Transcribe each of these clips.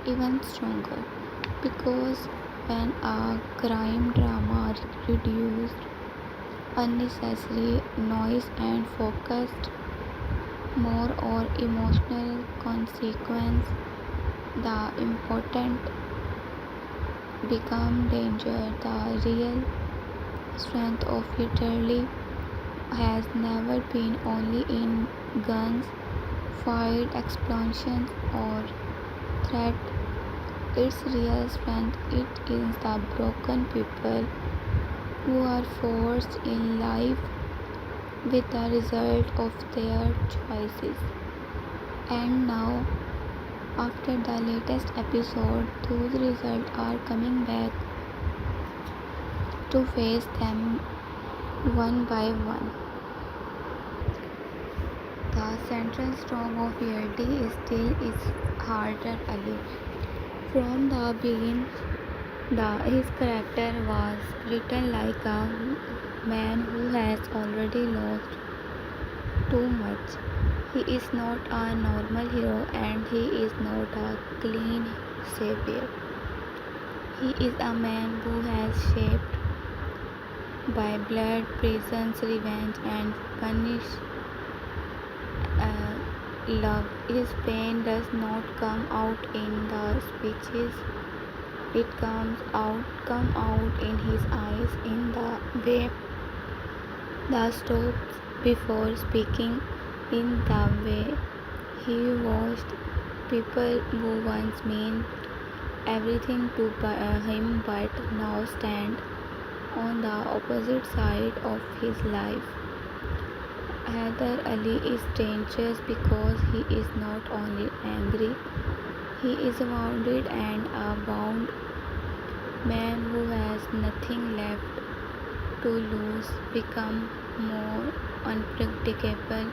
even stronger. Because when a crime drama reduced unnecessary noise and focused more on emotional consequence, the important become danger. The real strength of literally has never been only in guns, fight, explosions, or threat. Its real strength it is the broken people who are forced in life with the result of their choices. And now, after the latest episode, those results are coming back to face them one by one. The central strong of reality is still its harder Ali. From the beginning, his character was written like a man who has already lost too much. He is not a normal hero and he is not a clean savior. He is a man who has shaped by blood, prisons, revenge, and punish love. His pain does not come out in the speeches. It come out in his eyes, in the way the stops before speaking, in the way he watched people who once meant everything to him but now stand on the opposite side of his life. Heather Ali is dangerous because he is not only angry, he is wounded and a bound man who has nothing left to lose, become more unpredictable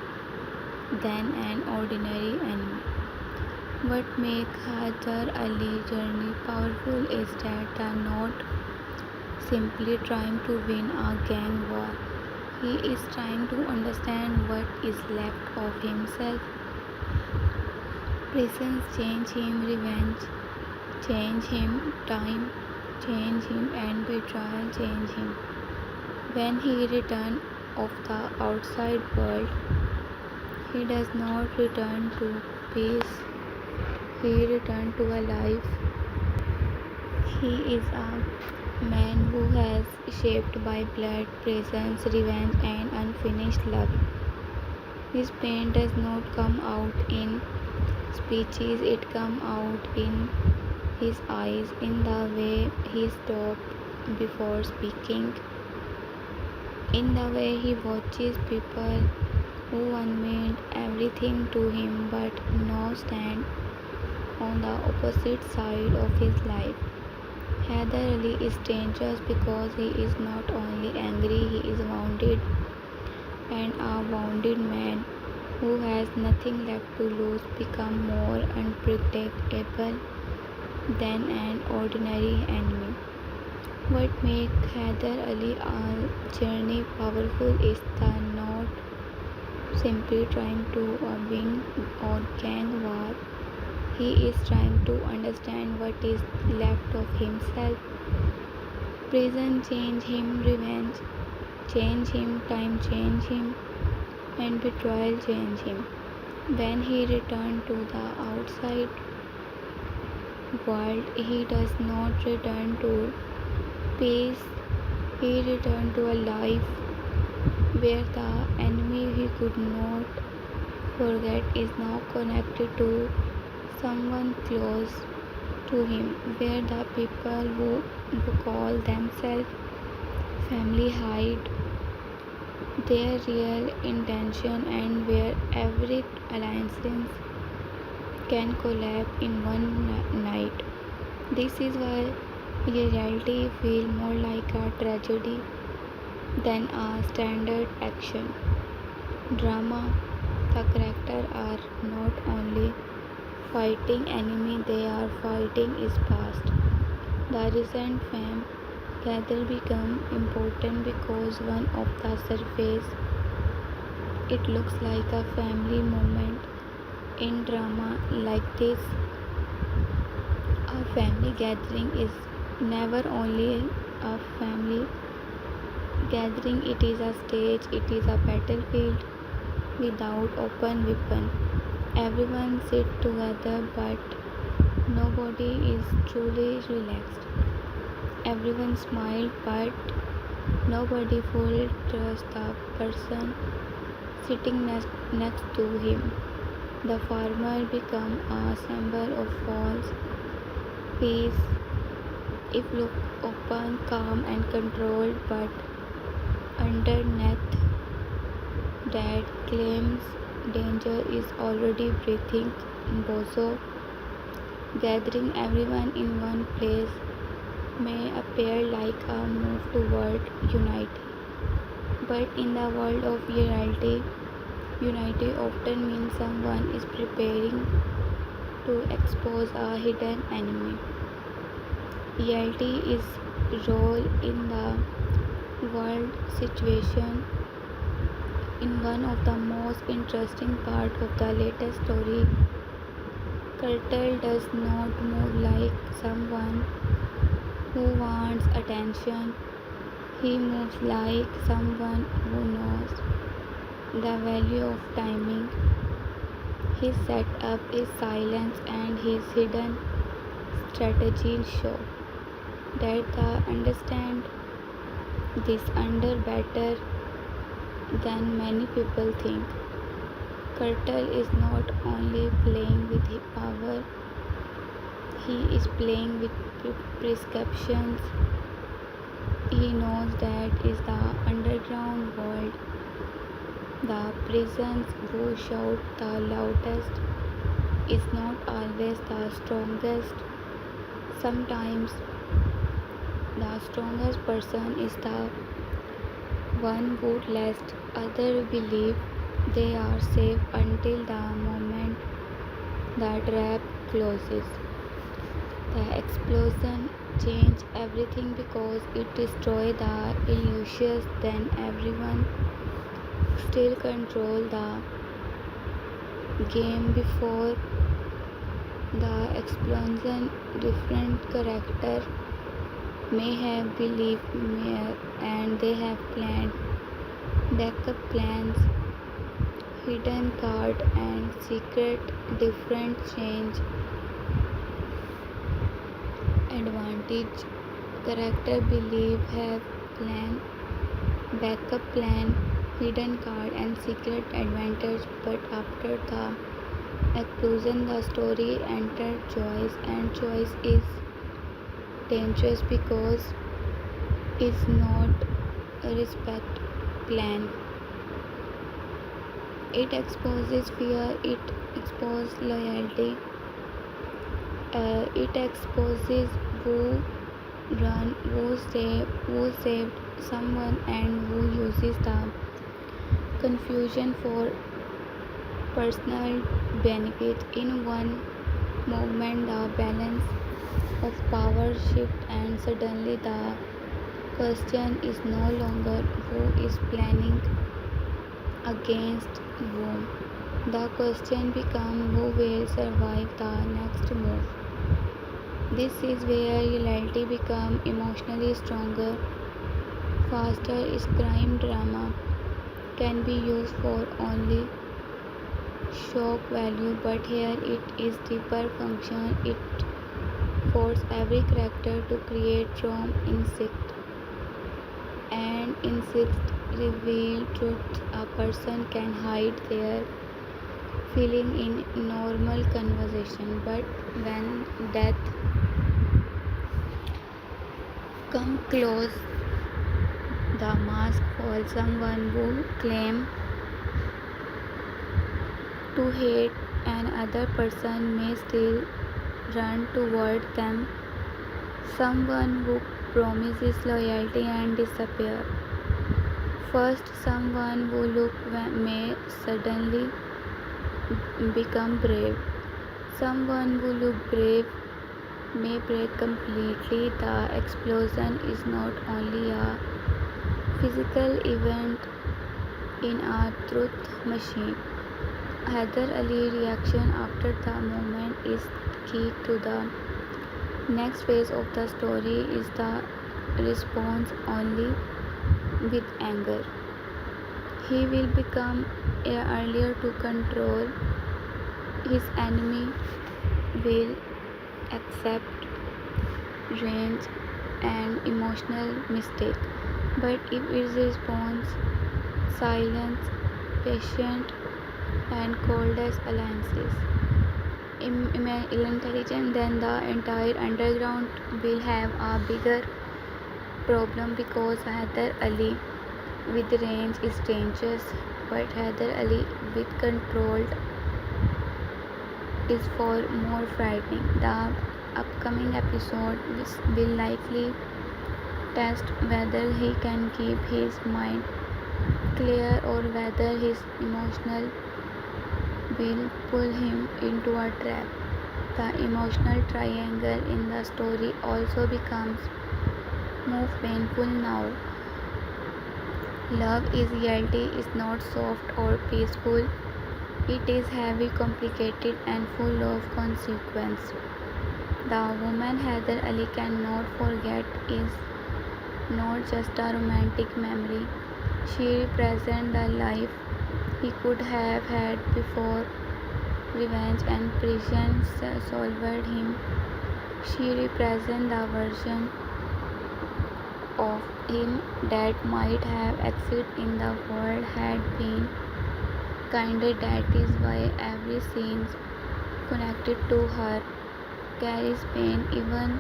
than an ordinary enemy. What makes Heather Ali's journey powerful is that they are not simply trying to win a gang war. He is trying to understand what is left of himself. Prisons change him, revenge change him, time change him, and betrayal change him. When he returns of the outside world, he does not return to peace. He returns to a life. He is a man who has shaped by blood, presence, revenge, and unfinished love. His pain does not come out in speeches, it comes out in his eyes, in the way he stops before speaking, in the way he watches people who once meant everything to him but now stand on the opposite side of his life. Heather Ali is dangerous because he is not only angry, he is wounded, and a wounded man who has nothing left to lose becomes more unpredictable than an ordinary enemy. What makes Heather Ali journey powerful is the not simply trying to win or gang war. He is trying to understand what is left of himself. Prison change him, revenge change him, time change him, and betrayal change him. When he returned to the outside world, he does not return to peace, he returned to a life where the enemy he could not forget is now connected to someone close to him, where the people who call themselves family hide their real intention and where every alliance can collapse in one night. This is why reality feels more like a tragedy than a standard action drama. The characters are not only fighting enemy, they are fighting his past. The recent fame gather become important because one of the surface it looks like a family moment. In drama like this, Family gathering is never only a family gathering, it is a stage, it is a battlefield without open weapon. Everyone sit together but nobody is truly relaxed. Everyone smiled but nobody fully trusts the person sitting next to him. The farmer become a symbol of false peace if look open, calm and controlled, but underneath that claims danger is already breathing. Bozo, gathering everyone in one place may appear like a move toward unity, but in the world of reality, unity often means someone is preparing to expose a hidden enemy. Reality is role in the world situation in one of the most interesting part of the latest story. Curt does not move like someone who wants attention. He moves like someone who knows the value of timing. His setup is silence and his hidden strategies show that the understand this under better than many people think. Curt is not only playing with his power, he is playing with prescriptions. He knows that is the underground world, the prisons who shout the loudest is not always the strongest. Sometimes the strongest person is the one who lets others believe they are safe until the moment the trap closes. The explosion changed everything because it destroyed the illusions. Then everyone still control the game before the explosion. Different character may have believed and they have planned backup plans, hidden card and secret different change advantage. Character believe have plan backup plan, hidden card and secret advantage, but after the explosion the story entered choice, and choice is dangerous because it's not a respect plan. It exposes fear, it exposes loyalty, it exposes who run, who saved someone and who uses the confusion for personal benefit. In one movement the balance of power shift and suddenly the question is no longer who is planning against whom. The question becomes who will survive the next move. This is where reality becomes emotionally stronger. Faster is crime drama can be used for only shock value, but here it is deeper function. It forces every character to create from instinct, and instinct reveal truth. A person can hide their feeling in normal conversation, but when death come close, the mask falls. Someone who claim to hate another person may still run toward them. Someone who promises loyalty and disappear. First, someone who may suddenly become brave. Someone who look brave may break completely. The explosion is not only a physical event in a truth machine. Heather Ali's reaction after the moment is key to the Next phase of the story is the response only with anger. He will become earlier to control his enemy, will accept range and emotional mistake. But if his response, silence, patient and coldest alliances, intelligent, then the entire underground will have a bigger problem because Heather Ali with range is dangerous, but Heather Ali with controlled is far more frightening. The upcoming episode will likely test whether he can keep his mind clear or whether his emotional will pull him into a trap. The emotional triangle in the story also becomes more painful now. Love is reality is not soft or peaceful. It is heavy, complicated, and full of consequence. The woman Heather Ali cannot forget is not just a romantic memory. She represents the life he could have had before revenge and prison swallowed him. She represents the version of him that might have existed in the world had been kinder. That is why every scene connected to her carries pain even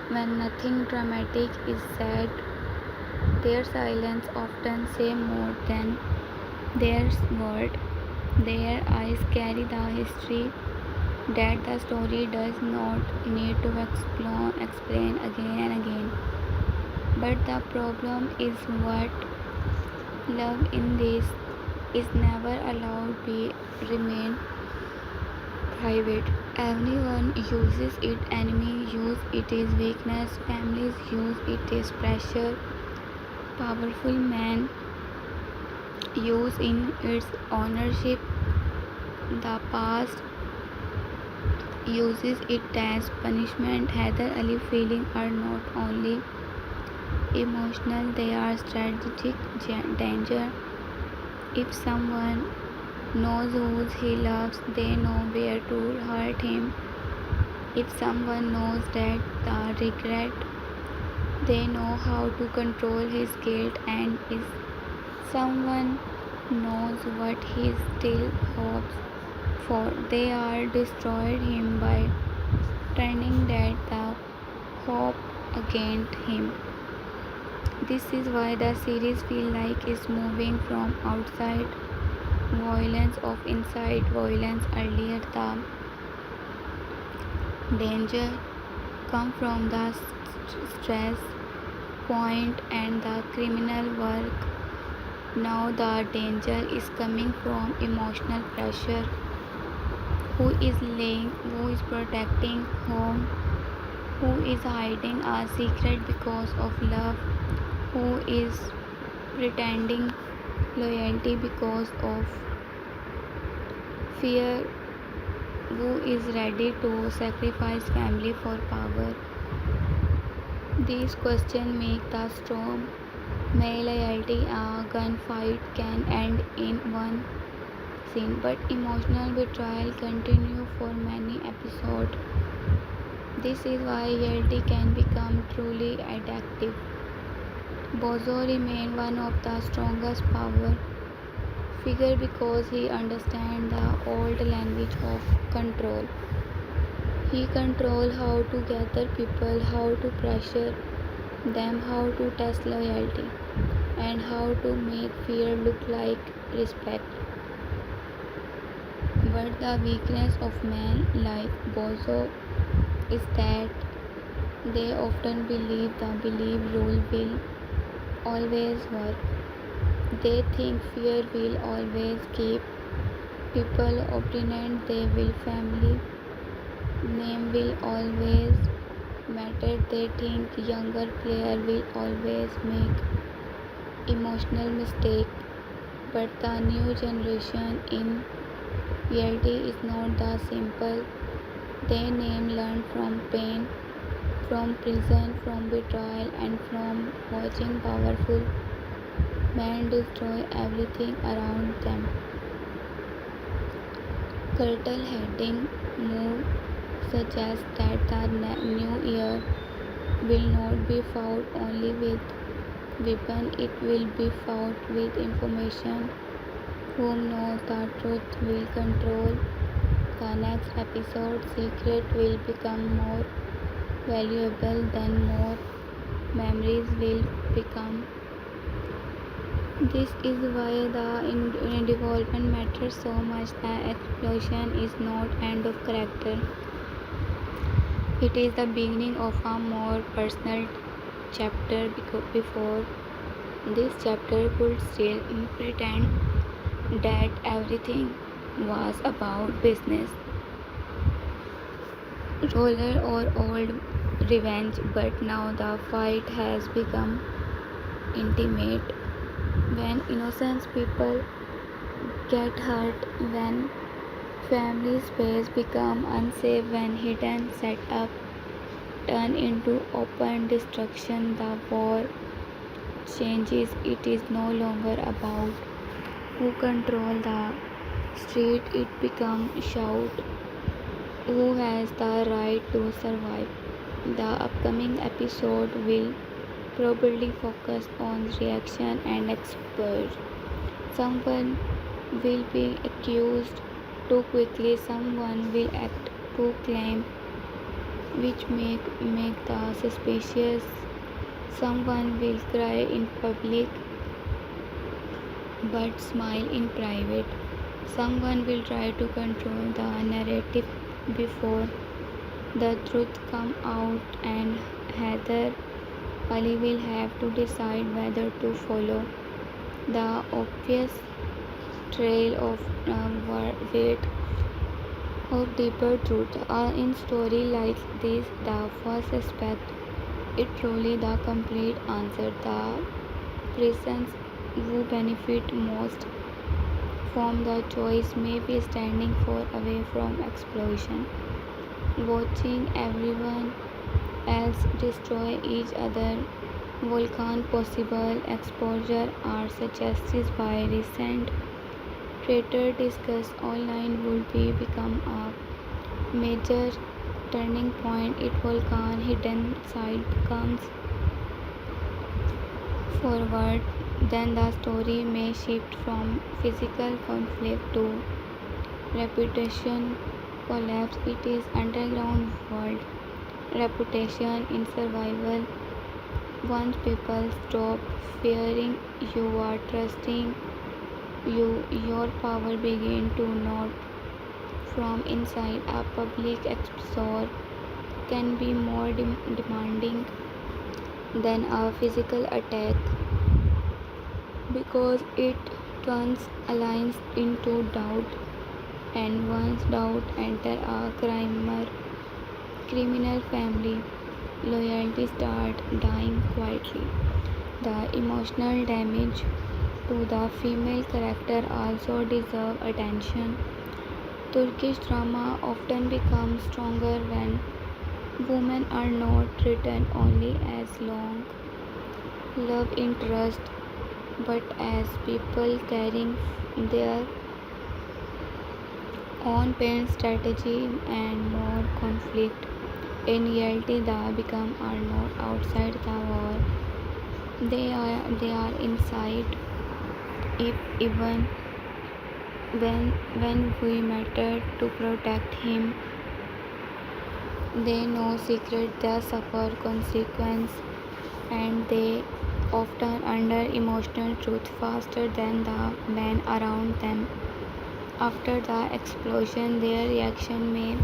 when nothing dramatic is said. Their silence often say more than their word. Their eyes carry the history that the story does not need to explain again and again. But the problem is what love in this is never allowed to remain private. Everyone uses it, enemy use it is weakness, families use it is pressure, powerful men use in its ownership, the past uses it as punishment. Heather Ali feelings are not only emotional, they are strategic danger. If someone knows who he loves, they know where to hurt him. If someone knows that the regret, they know how to control his guilt, and if someone knows what he still hopes for, they are destroyed him by turning that the hope against him. This is why the series feels like it's moving from outside violence of inside violence. Earlier the danger come from the stress point and the criminal work. Now the danger is coming from emotional pressure. Who is lying? Who is protecting home? Who is hiding a secret because of love? Who is pretending loyalty because of fear? Who is ready to sacrifice family for power? These questions make the storm. May loyalty, a gunfight can end in one scene, but emotional betrayal continue for many episodes. This is why loyalty can become truly addictive. Bozo remains one of the strongest power figure because he understands the old language of control. He controls how to gather people, how to pressure them, how to test loyalty, and how to make fear look like respect. But the weakness of men like Bozo is that they often believe the belief rule will always work. They think fear will always keep people obedient, they will family name will always matter, they think younger player will always make emotional mistake. But the new generation in reality is not the simple. They name learn from pain. from prison, from betrayal, and from watching powerful men destroy everything around them. Curtal heading move suggests that the new year will not be fought only with weapon, it will be fought with information. Whom knows the truth will control the next episode. Secret will become more valuable than more memories will become. This is why the development matters so much. The explosion is not end of character. It is the beginning of a more personal chapter. Before this chapter could still pretend that everything was about business, roller or old revenge, but now the fight has become intimate. When innocent people get hurt, when family space become unsafe, when hidden setup turn into open destruction, the war changes. It is no longer about who control the street, it becomes shout who has the right to survive. The upcoming episode will probably focus on reaction and expose. Someone will be accused too quickly, someone will act to claim which make the suspicious, someone will cry in public but smile in private, someone will try to control the narrative before the truth come out, and Heather Ali will have to decide whether to follow the obvious trail of weight of deeper truth. In story like this, the first aspect is truly the complete answer. The persons who benefit most from the choice may be standing far away from explosion, watching everyone else destroy each other. Volcan possible exposure are suggested by recent Twitter discuss online would be become a major turning point. If Volcan hidden side comes forward, then the story may shift from physical conflict to reputation collapse. It is underground world reputation in survival. Once people stop fearing you are trusting you, your power begin to not from inside. A public exposure can be more demanding than a physical attack because it turns alliance into doubt, and once doubt enter a criminal family, loyalty start dying quietly. The emotional damage to the female character also deserve attention. Turkish drama often becomes stronger when women are not written only as long love interest but as people carrying their own pain strategy and more conflict. In reality, the become are not outside the war. They are inside. If even when we matter to protect him, they know secret, they suffer consequence, and they often under emotional truth faster than the men around them. After the explosion, their reaction may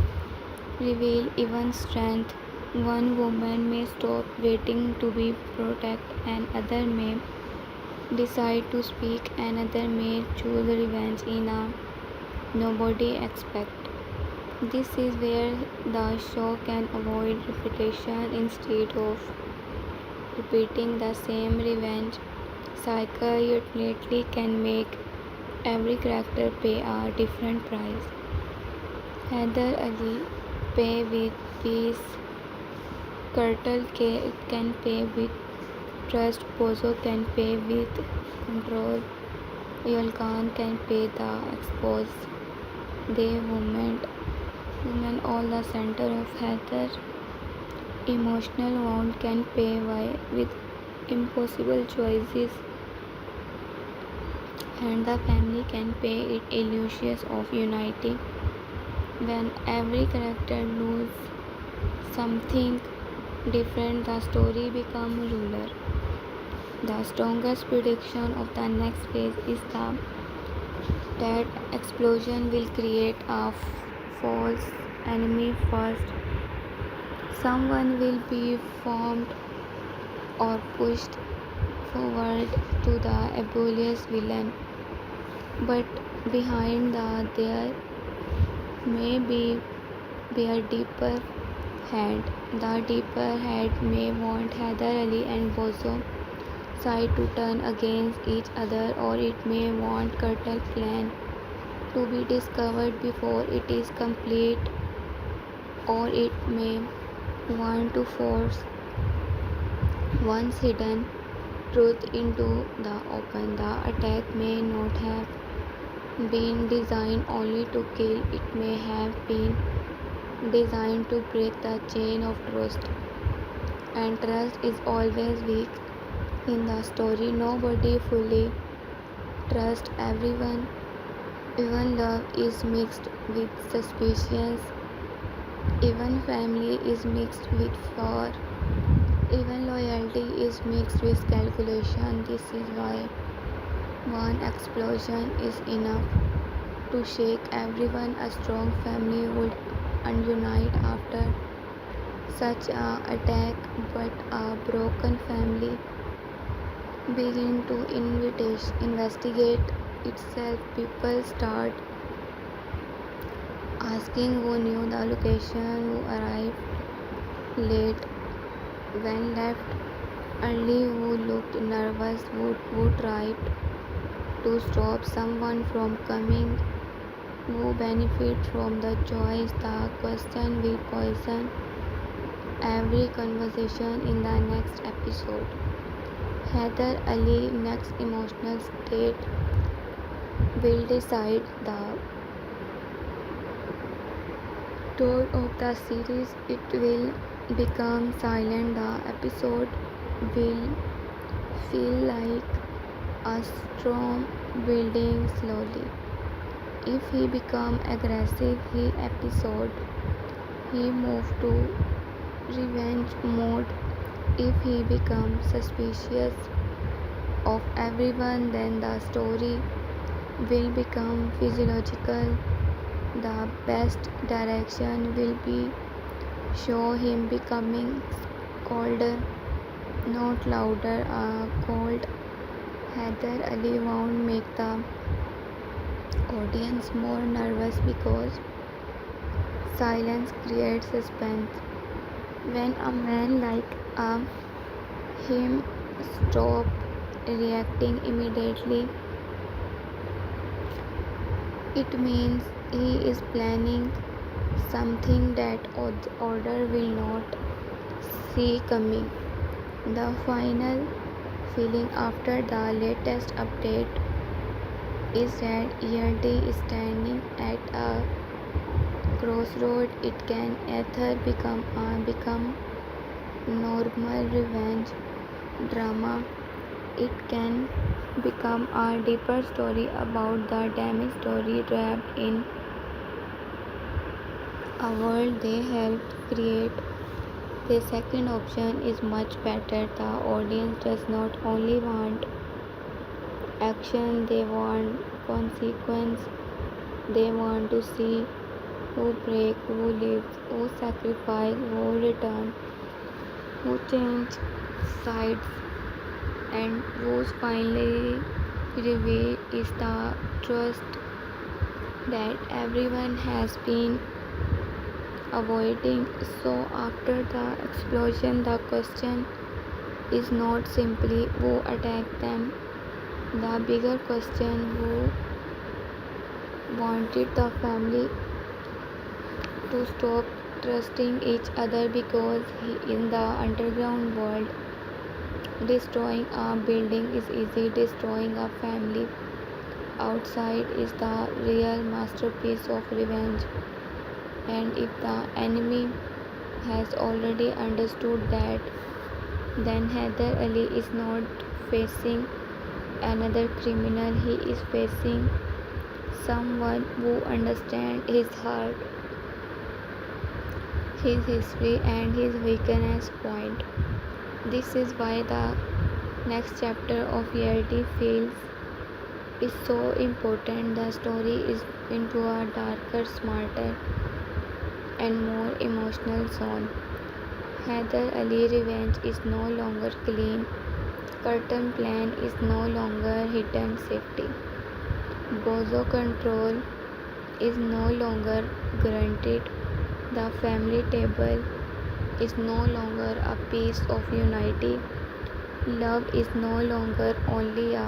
reveal even strength. One woman may stop waiting to be protected, another may decide to speak, another may choose revenge in a nobody expect. This is where the show can avoid repetition instead of repeating the same revenge cycle. Utility can make every character pay a different price. Heather Ali pay with peace, Curt can pay with trust, Bozo can pay with control, Volcan can pay the expose. They women all the center of Heather. Emotional wound can pay with impossible choices, and the family can pay it illusions of unity. When every character loses something different, the story becomes ruler. The strongest prediction of the next phase is that explosion will create a false enemy first. Someone will be formed or pushed forward to the abolish villain, but behind there may be a deeper hand. The deeper hand may want Heather Ali and Bozo side to turn against each other, or it may want Curt's plan to be discovered before it is complete, or it may want to force once hidden truth into the open. The attack may not have been designed only to kill, it may have been designed to break the chain of trust. And trust is always weak in the story. Nobody fully trusts everyone. Even love is mixed with suspicions. Even family is mixed with fear. Even loyalty is mixed with calculation. This is why one explosion is enough to shake everyone. A strong family would unite after such an attack, but a broken family begin to investigate itself. People start asking who knew the location, who arrived late, when left early, who looked nervous, who tried to stop someone from coming, who benefit from the choice. The question will poison every conversation in the next episode. Heather Ali's next emotional state will decide the tone of the series. It will become silent. The episode will feel like a storm building slowly. If he become aggressive, he move to revenge mode. If he becomes suspicious of everyone, then the story will become physiological. The best direction will be show him becoming colder, not louder. A cold Heather Ali won't make the audience more nervous because silence creates suspense. When a man like him stop reacting immediately, it means he is planning something that order will not see coming. The final feeling after the latest update is that ELD is standing at a crossroad. It can either become normal revenge drama. It can become a deeper story about the damaged story trapped in a world they helped create. The second option is much better. The audience does not only want action, they want consequence. They want to see who break, who lives, who sacrifice, who return, who change sides, and who's finally revealed is the trust that everyone has been avoiding. So after the explosion, the question is not simply who attacked them. The bigger question, who wanted the family to stop trusting each other because in the underground world, destroying a building is easy, destroying a family outside is the real masterpiece of revenge. And if the enemy has already understood that, then Haider Ali is not facing another criminal, he is facing someone who understands his heart, his history, and his weakness point. This is why the next chapter of reality feels is so important. The story is into a darker, smarter, and more emotional zone. Haider Ali revenge is no longer clean. Curtain plan is no longer hidden safety. Bozo control is no longer granted. The family table is no longer a piece of unity. Love is no longer only a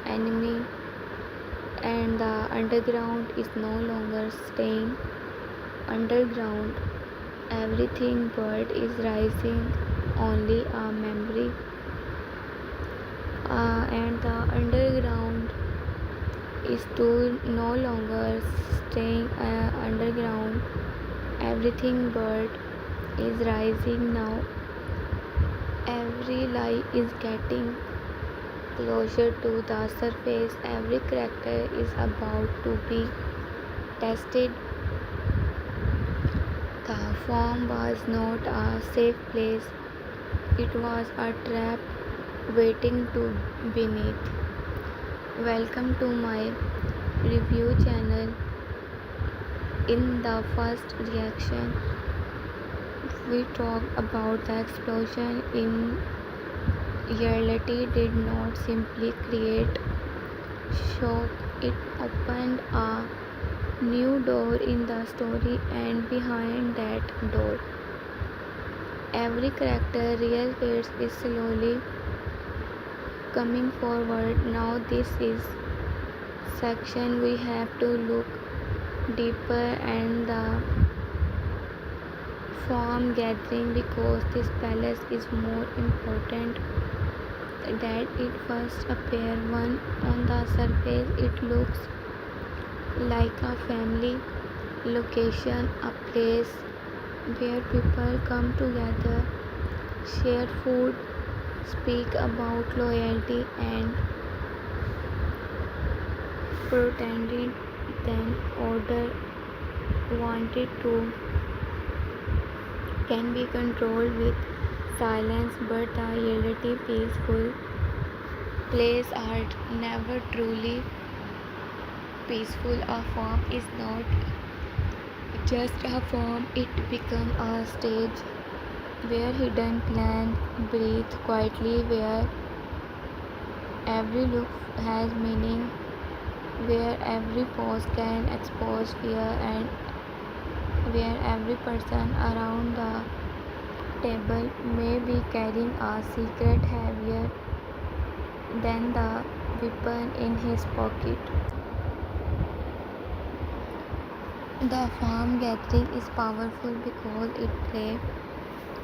enemy, and the underground is no longer staying underground. Everything but is rising, only a memory. And the underground is to no longer staying underground. Everything but is rising now. Every lie is getting closer to the surface. Every character is about to be tested. The farm was not a safe place, it was a trap waiting to beneath. Welcome to my review channel. In the first reaction, we talk about the explosion in reality did not simply create shock, it opened a new door in the story, and behind that door, every character, real face is slowly coming forward. Now, this is section we have to look deeper and the farm gathering because this palace is more important that it first appear. One on the surface, it looks like a family location, a place where people come together, share food, speak about loyalty, and pretended then order wanted to can be controlled with silence, but the reality peaceful places are never truly peaceful. A farm is not just a farm, it becomes a stage where hidden plans breathe quietly, where every look has meaning, where every pause can expose fear, and where every person around the table may be carrying a secret heavier than the weapon in his pocket. The farm gathering is powerful because it plays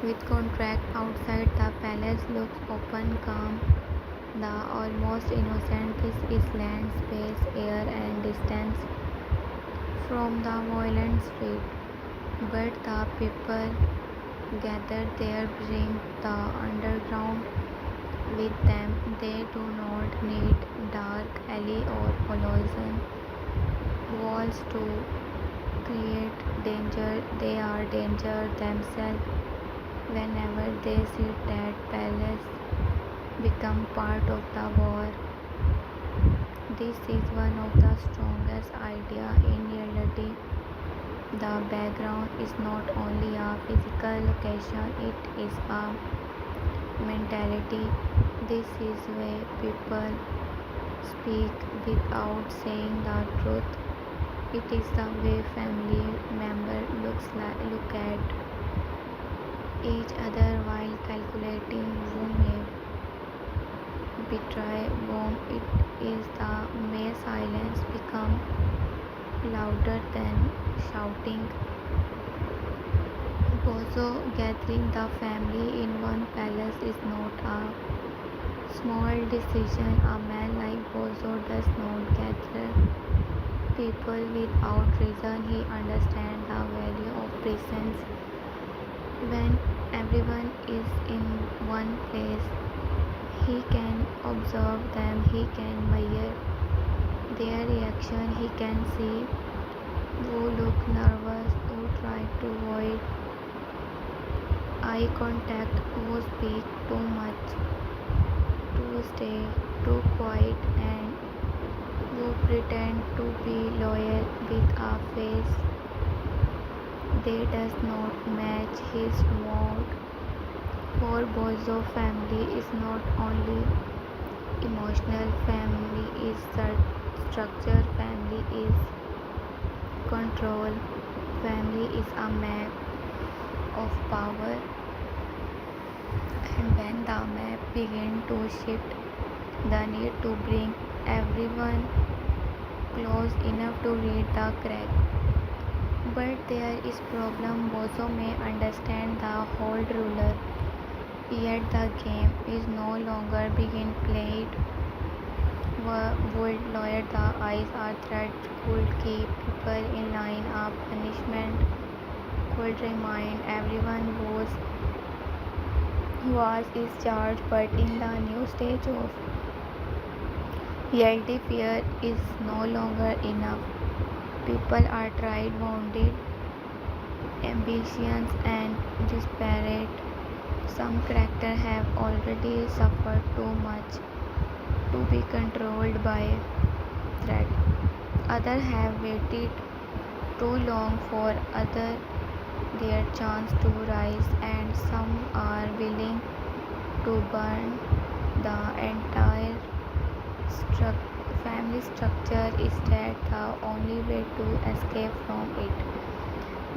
with contract. Outside the palace looks open, calm, the almost innocent. This is land, space, air, and distance from the violent street. But the people gathered there bring the underground with them. They do not need dark alley or poison walls to create danger. They are danger themselves. Whenever they see that palace become part of the war, this is one of the strongest ideas in reality. The background is not only a physical location, it is a mentality. This is where people speak without saying the truth. It is the way family members look at each other while calculating who may betray whom. It is the may silence become louder than shouting. Bozo gathering the family in one palace is not a small decision. A man like Bozo does not gather people without reason. He understands the value of presence. When everyone is in one place, he can observe them, he can measure their reaction, he can see who look nervous, who try to avoid eye contact, who speak too much, who stay too quiet, and who pretend to be loyal with a face they does not match his mood. For Bozo, family is not only emotional, family is structure, family is control, family is a map of power. And when the map begins to shift, the need to bring everyone close enough to read the crack. But there is problem. Bozo may understand the whole ruler, yet the game is no longer being played. Would lower the eyes or threat, could keep people in line. A punishment could remind everyone whose was is charged, but in the new stage of reality, fear is no longer enough. People are tired, wounded, ambitious, and desperate. Some characters have already suffered too much to be controlled by threat. Others have waited too long for their chance to rise, and some are willing to burn the entire family structure. Is that the only way to escape from it?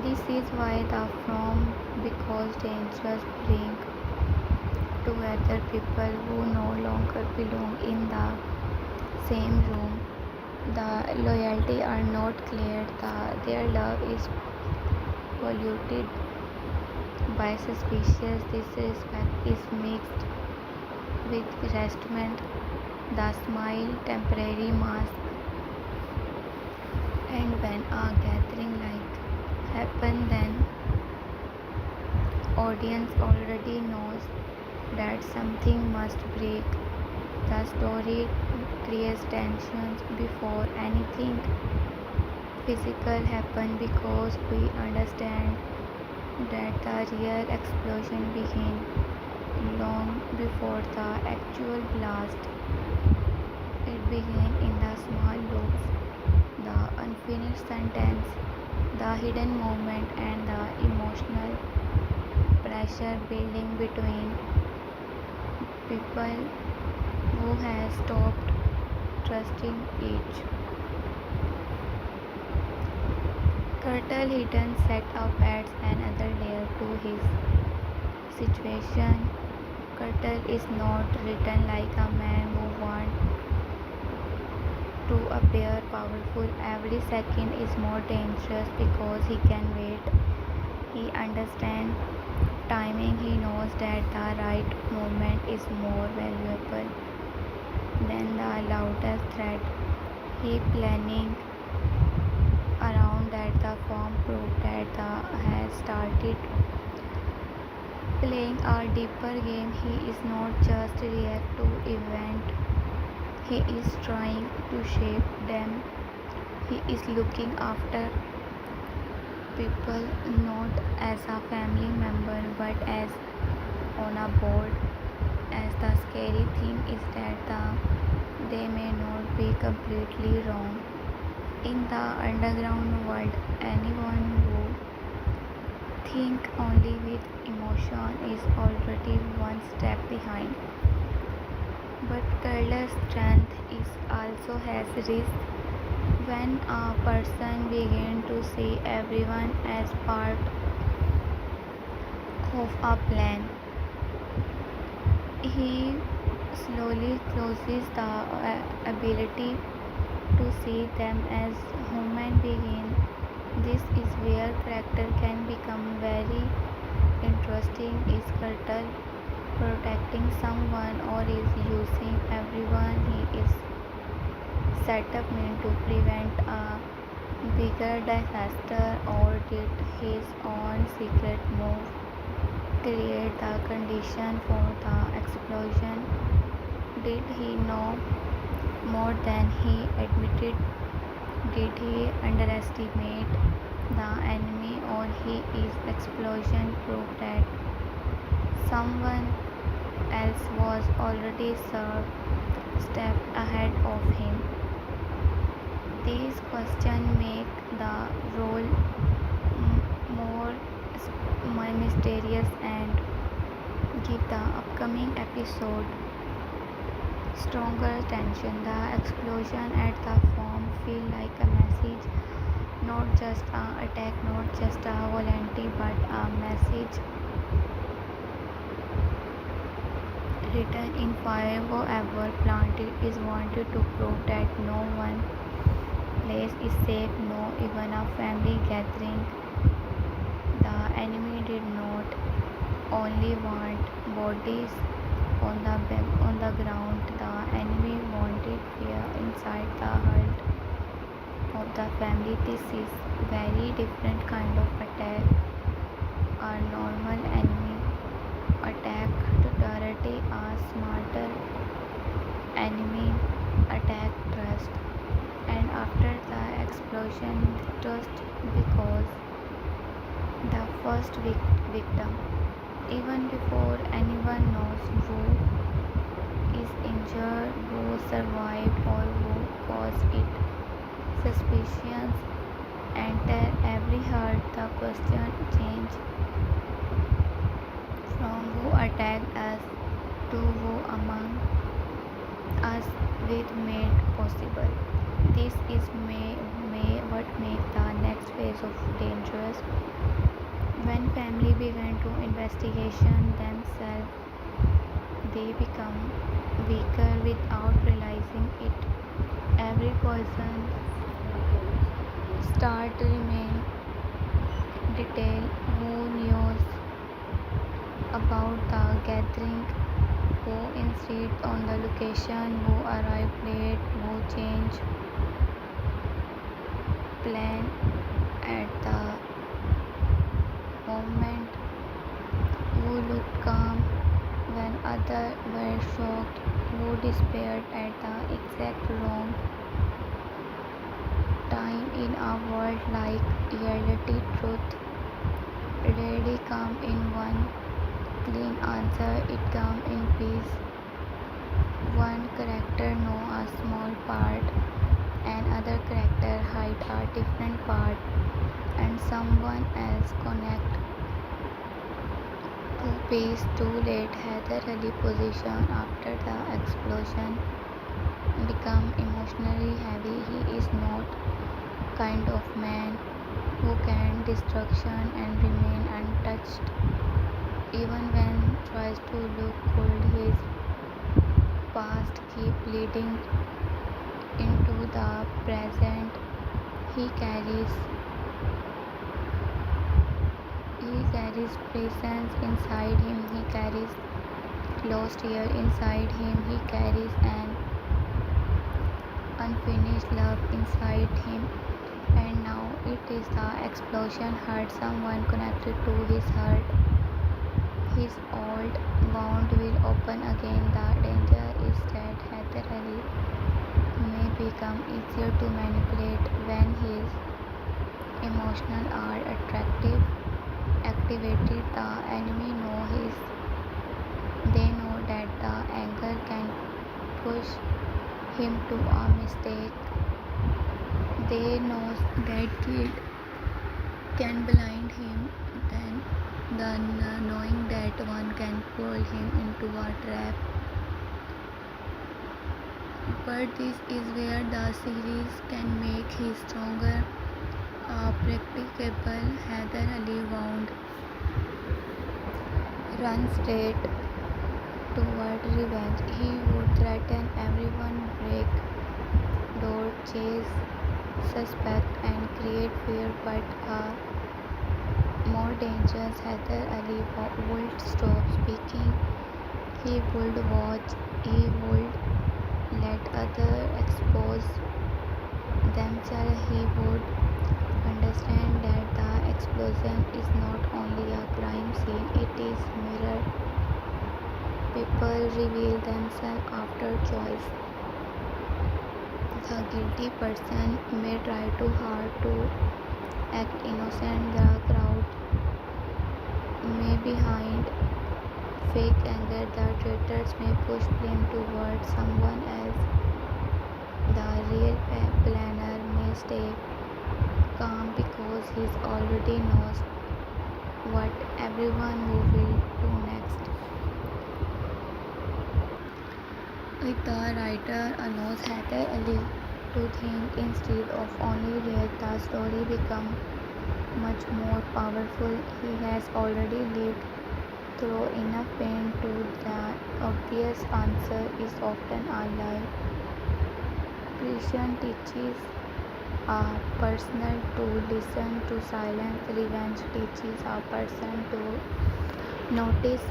This is why the from because dangerous bring together people who no longer belong in the same room. The loyalty are not clear. Their love is polluted by suspicious. Disrespect is mixed with resentment. The smile temporary mask. And when a gathering like happen, then audience already knows that something must break. The story creates tensions before anything physical happen, because we understand that the real explosion begin long before the actual blast. It began in the small loops, the unfinished sentence, the hidden moment, and the emotional pressure building between people who has stopped trusting each. Curt hidden set up adds another layer to his situation. Curt is not written like a man who wants to appear powerful. Every second is more dangerous because he can wait. He understands timing. He knows that the right moment is more valuable than the loudest threat. He planning around that. The form proof that has started playing a deeper game. He is not just react to event. He is trying to shape them. He is looking after people not as a family member but as on a board. As the scary thing is that they may not be completely wrong. In the underground world, anyone who think only with emotion is already one step behind. But careless strength is also has risk. When a person begins to see everyone as part of a plan, he slowly loses the ability to see them as human beings. This is where character can become very interesting. Is Curt protecting someone or is using everyone he is set up to prevent a bigger disaster, or did his own secret move create the condition for the explosion? Did he know more than he admitted? Did he underestimate the enemy, or his explosion proved that someone else was already served step ahead of him? These questions make the role more mysterious and give the upcoming episode stronger tension. The explosion at the farm feel like a message, not just an attack, not just a volunteer, but a message written in fire. Whoever planted is wanted to prove that no one place is safe, no even a family gathering. The enemy did not only want bodies on the ground, the enemy wanted fear inside the heart of the family. This is very different kind of attack. A normal enemy attack to dirty, a smarter enemy attack trust. And after the explosion, trust, because the first victim, even before anyone knows who is injured, who survived, or who caused it, suspicions enter every heart. The question change from who attacked us to who among us with made possible. This is what makes the next phase of dangerous. When family began to investigation themselves, they become weaker without realizing it. Every person start to remain detail, who knows about the gathering, who insisted on the location, who arrived late, who changed plan at the moment, who looked calm when others were shocked, who despaired at the exact wrong time. In a world like reality, truth rarely come in one clean answer, it come in peace. One character know a small part, and other character hide a different part, and someone else connect two piece too late. Heather Ali position after the explosion become emotionally heavy. He is not kind of man who can destruction and remain untouched even when tries to look cold. His past keep leading into the present. He carries presence inside him. He carries lost year inside him. He carries an unfinished love inside him. And now it is the explosion hurt someone connected to his heart. His old wound will open again. The danger is that Heather Ali may become easier to manipulate when his emotions are activated. The enemy they know that the anger can push him to a mistake. They know that guilt can blind him, then knowing that one can pull him into a trap. But this is where the series can make him stronger. Practicable Heather Ali wound run straight toward revenge. He would threaten everyone, break door, chase suspect, and create fear. But more dangerous. Heather Ali would stop speaking. He would watch. He would let others expose themselves. He would understand that the explosion is not only a crime scene, it is mirror. People reveal themselves after choice. The guilty person may try too hard to act innocent. The crowd may behind fake anger. The traitors may push blame towards someone else. The real planner may stay calm because he already knows what everyone will do next. If the writer allows Heather Ali to think instead of only react, the story becomes much more powerful. He has already lived through enough pain to the obvious answer is often a lie. Christian teaches a person to listen to silence. Revenge teaches a person to notice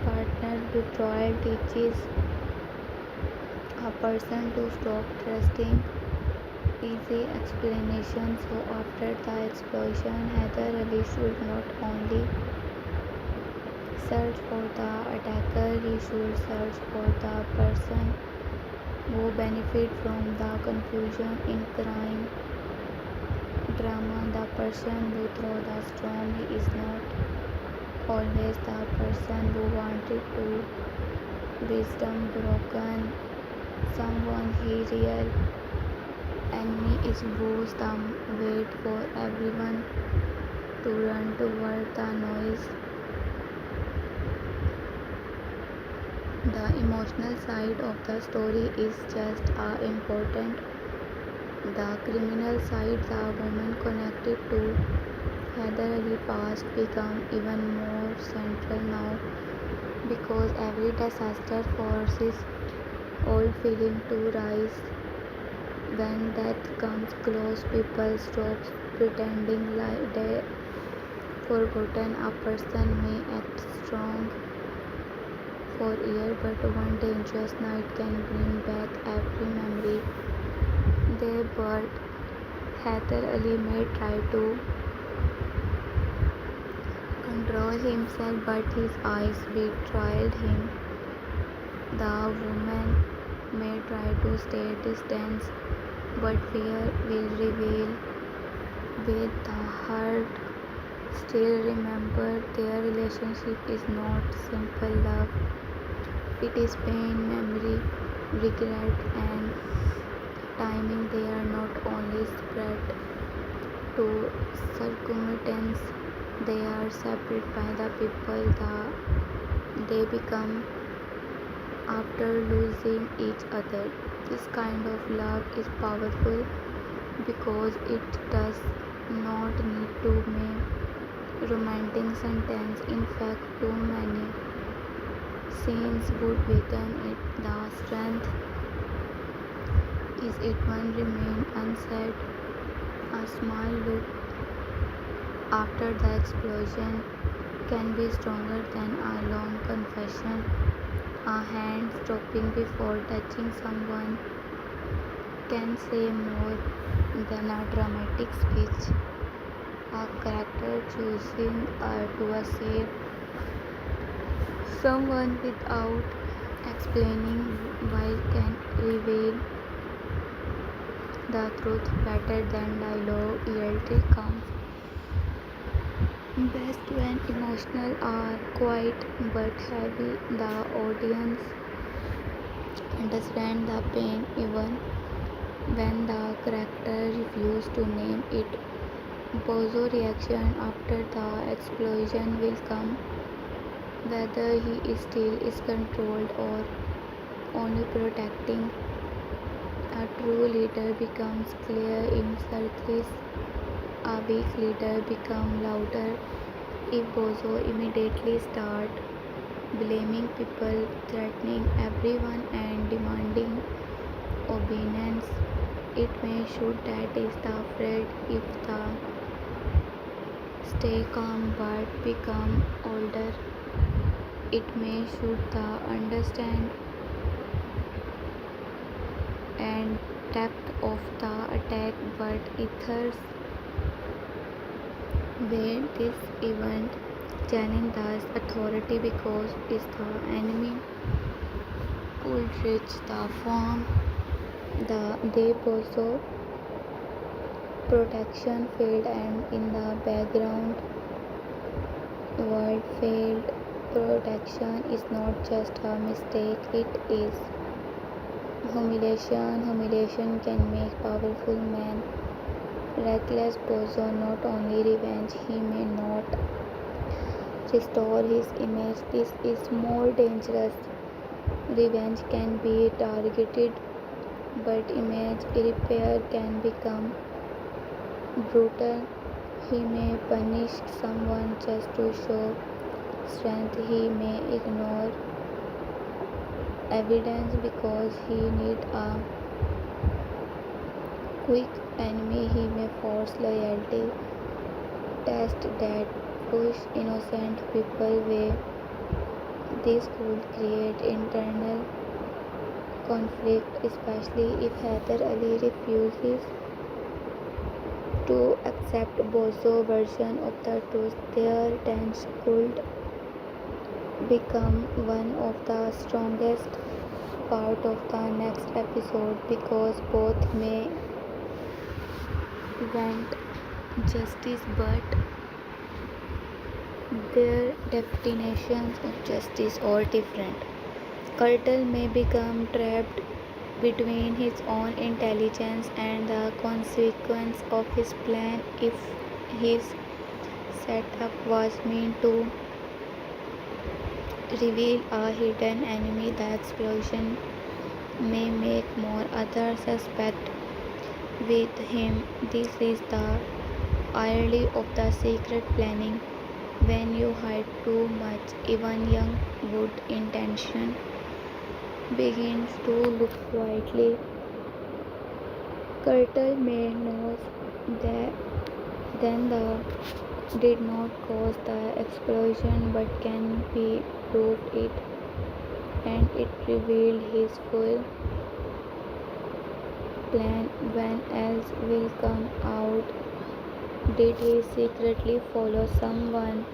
partner. Betrayal teaches a person to stop trusting easy explanations. So after the explosion, Heather Ali should not only search for the attacker, he should search for the person who benefit from the confusion in crime drama. The person who throw the stone, he is not always the person who wanted to wisdom broken someone. He real enemy is who's the wait for everyone to run toward the noise. The emotional side of the story is just as important. The criminal side, the woman connected to Heather Ali past become even more central now because every disaster forces old feeling to rise. When death comes close, people stop pretending like they forgotten. A person may act strong for years, but one dangerous night can bring back every memory they buried. Heather Ali may try to control himself, but his eyes betrayed him. The woman may try to stay distant, but fear will reveal with the heart. Still remember, their relationship is not simple love. It is pain, memory, regret, and timing. They are not only spread to circumstance, they are separate by the people they become after losing each other. This kind of love is powerful because it does not need to make romantic sentence. In fact, too many scenes would weaken it. The strength is it one remain unsaid. A small look after the explosion can be stronger than a long confession. A hand stopping before touching someone can say more than a dramatic speech. A character choosing to save someone without explaining why can reveal the truth better than dialogue. Reality comes best when emotional are quiet but heavy. The audience understand the pain even when the character refuse to name it. Bozo reaction after the explosion will come, whether he is still is controlled or only protecting. A true leader becomes clear in circles. A weak leader becomes louder. If Bozo immediately start blaming people, threatening everyone and demanding obedience, it may show that is the afraid. If the stay calm but become older. It may shoot the understand and depth of the attack, but ethers where this event challenges authority because is the enemy could reach the form they Boso protection failed and in the background world failed protection is not just a mistake, it is humiliation. Humiliation can make powerful man reckless. Bozo not only revenge, he may not restore his image. This is more dangerous. Revenge can be targeted, but image repair can become brutal. He may punish someone just to show strength. He may ignore evidence because he needs a quick enemy. He may force loyalty test that push innocent people away. This could create internal conflict, especially if Heather Ali refuses to accept Bozo's version of the truth. Their tension could become one of the strongest part of the next episode because both may want justice but their definitions of justice are different. Curt may become trapped between his own intelligence and the consequence of his plan. If his setup was meant to reveal a hidden enemy, the explosion may make more others suspect with him. This is the irony of the secret planning. When you hide too much, even young good intention begins to look quietly. Curt may know that then the did not cause the explosion but can be proved it and it revealed his full plan. When else will come out? Did he secretly follow someone?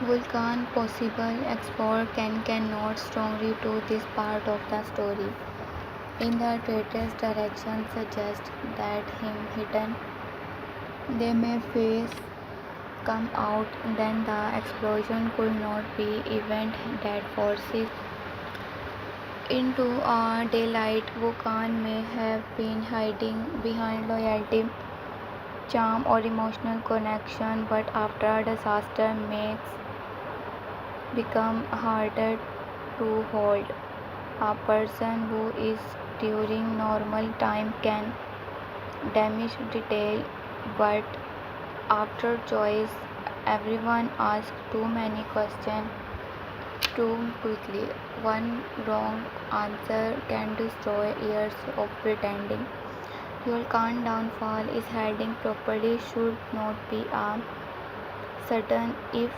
Volcan possible explore cannot strongly to this part of the story. In the greatest direction suggests that him hidden they may face come out, then the explosion could not be event that forces into a daylight. Volcan may have been hiding behind loyalty, charm or emotional connection, but after a disaster makes become harder to hold. A person who is during normal time can damage detail, but after choice everyone asks too many questions too quickly. One wrong answer can destroy years of pretending. Your current downfall is heading properly should not be a sudden if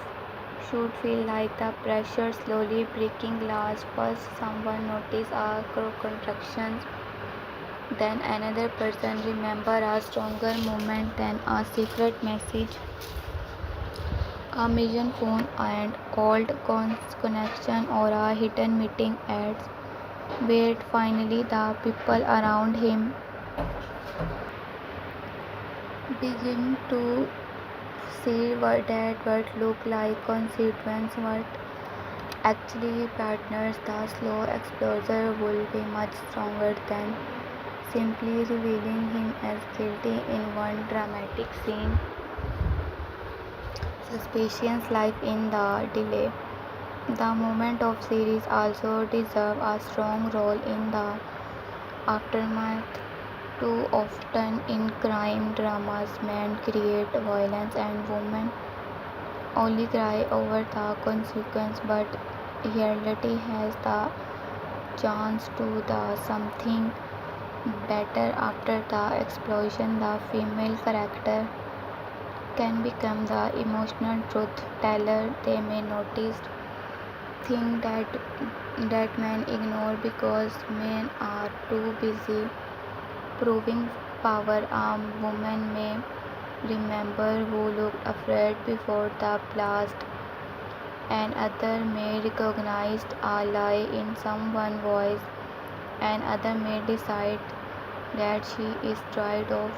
should feel like the pressure slowly breaking glass. First someone notice a contraction, then another person remember a stronger moment, then a secret message, a mission phone and old connection or a hidden meeting ads. Wait, finally the people around him begin to see what look like consequence, what actually partners. The slow exposure will be much stronger than simply revealing him as guilty in one dramatic scene. Suspicions life in the delay. The moment of series also deserve a strong role in the aftermath. Too often in crime dramas men create violence and women only cry over the consequence, but reality has the chance to do something better after the explosion. The female character can become the emotional truth teller. They may notice things that men ignore because men are too busy proving power. A woman may remember who looked afraid before the blast. Another may recognize a lie in someone's voice. Another may decide that she is tired of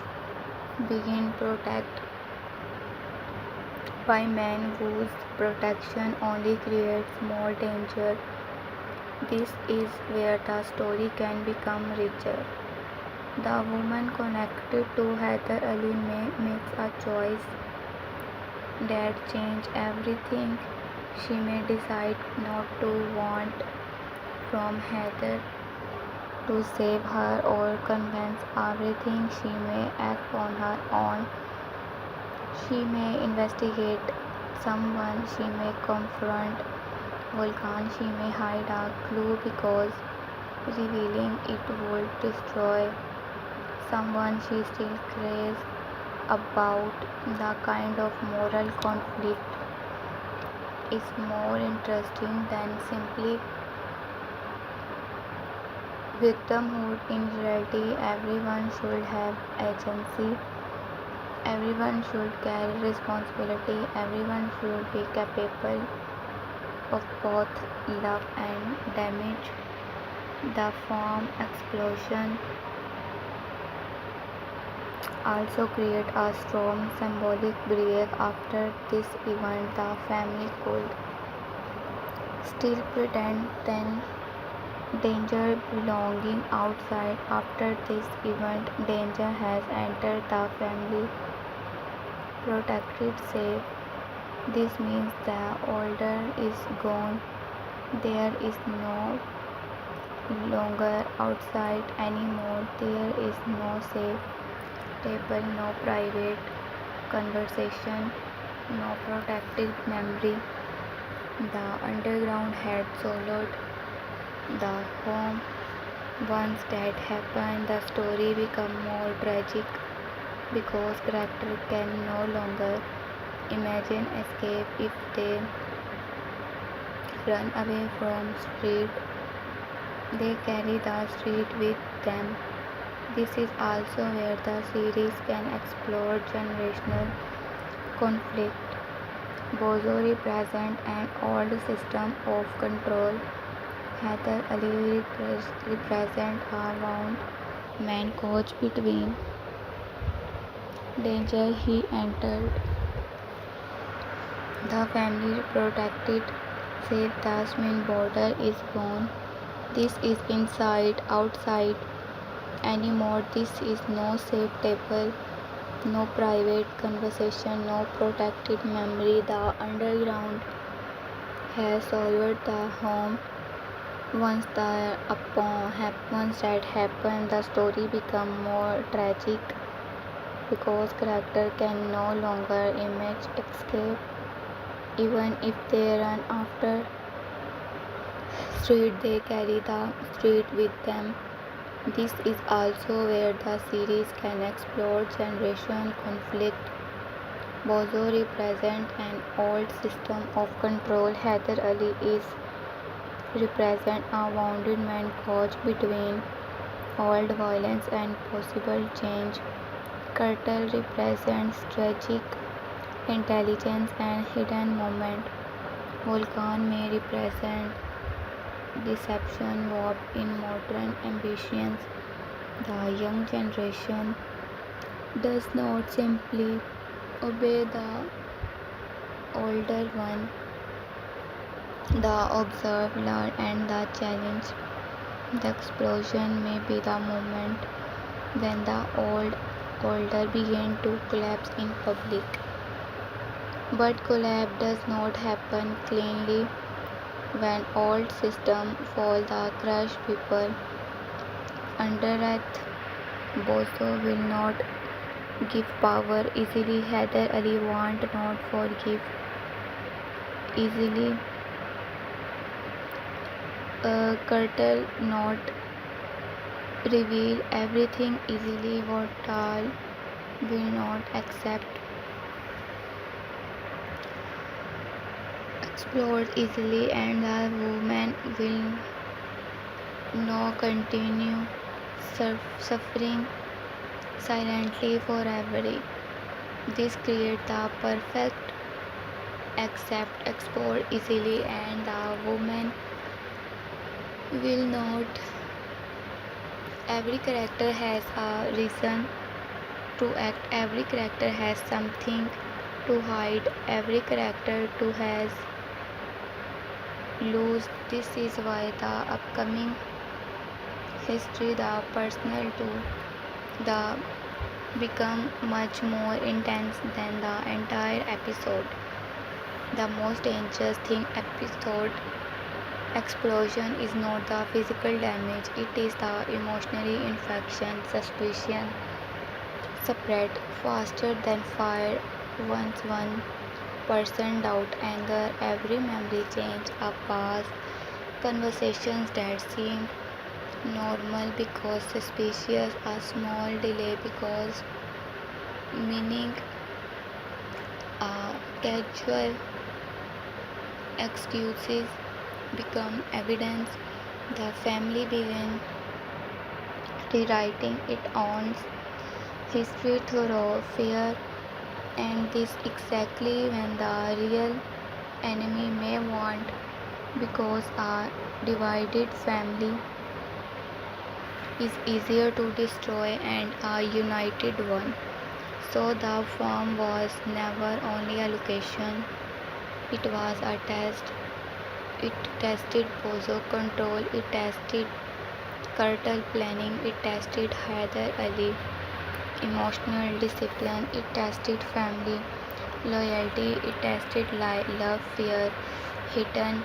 being protected by men whose protection only creates more danger. This is where the story can become richer. The woman connected to Heather Ali makes a choice that changes everything. She may decide not to want from Heather to save her or convince everything. She may act on her own. She may investigate someone. She may confront Volcan. She may hide a clue because revealing it would destroy someone she still cares about. The kind of moral conflict is more interesting than simply victimhood. In reality, everyone should have agency. Everyone should carry responsibility. Everyone should be capable of both love and damage. The farm explosion also create a strong symbolic break. After this event, the family could still pretend then danger belonging outside. After this event, danger has entered the family, protected, safe. This means the order is gone. There is no longer outside anymore. There is no safe table, no private conversation, no protected memory. The underground had swallowed the home. Once that happened, the story becomes more tragic because character can no longer imagine escape. If they run away from street, they carry the street with them. This is also where the series can explore generational conflict. Bozo represents an old system of control. Heather Ali represents a wound man caught between danger he entered. The family protected, safe. The swing border is gone. This is inside, outside anymore. This is no safe table, no private conversation, no protected memory. The underground has swallowed the home. Once that happened, the story becomes more tragic because character can no longer image escape. Even if they run after street, they carry the street with them. This is also where the series can explore generation conflict. Bozo represents an old system of control. Heather Ali is represent a wounded man caught between old violence and possible change. Curt represents tragic intelligence and hidden moment. Volcan may represent deception warped in modern ambitions. The young generation does not simply obey the older one. The observe, learn, and the challenge. The explosion may be the moment when the older begin to collapse in public. But collapse does not happen cleanly. When old systems fall, the crushed people underneath. Boso will not give power easily. Heather Ali want not forgive easily. Curt not reveal everything easily. What all will not accept explodes easily and the woman will now continue suffering silently forever. This creates the perfect accept export easily and the woman will not. Every character has a reason to act, every character has something to hide, every character too has lose. This is why the upcoming history, the personal too, the become much more intense than the entire episode. The most dangerous thing episode explosion is not the physical damage, it is the emotional infection. Suspicion spread faster than fire. Once one person doubt anger, every memory change, a past conversations that seem normal because suspicious, a small delay because meaning, casual excuses become evidence. The family began rewriting its own history through fear, and this exactly when the real enemy may want, because a divided family is easier to destroy and a united one. So the farm was never only a location, it was a test. It tested Bozo control, it tested Curtal planning, it tested Hyder Ali emotional discipline, it tested family loyalty, it tested love, fear, hidden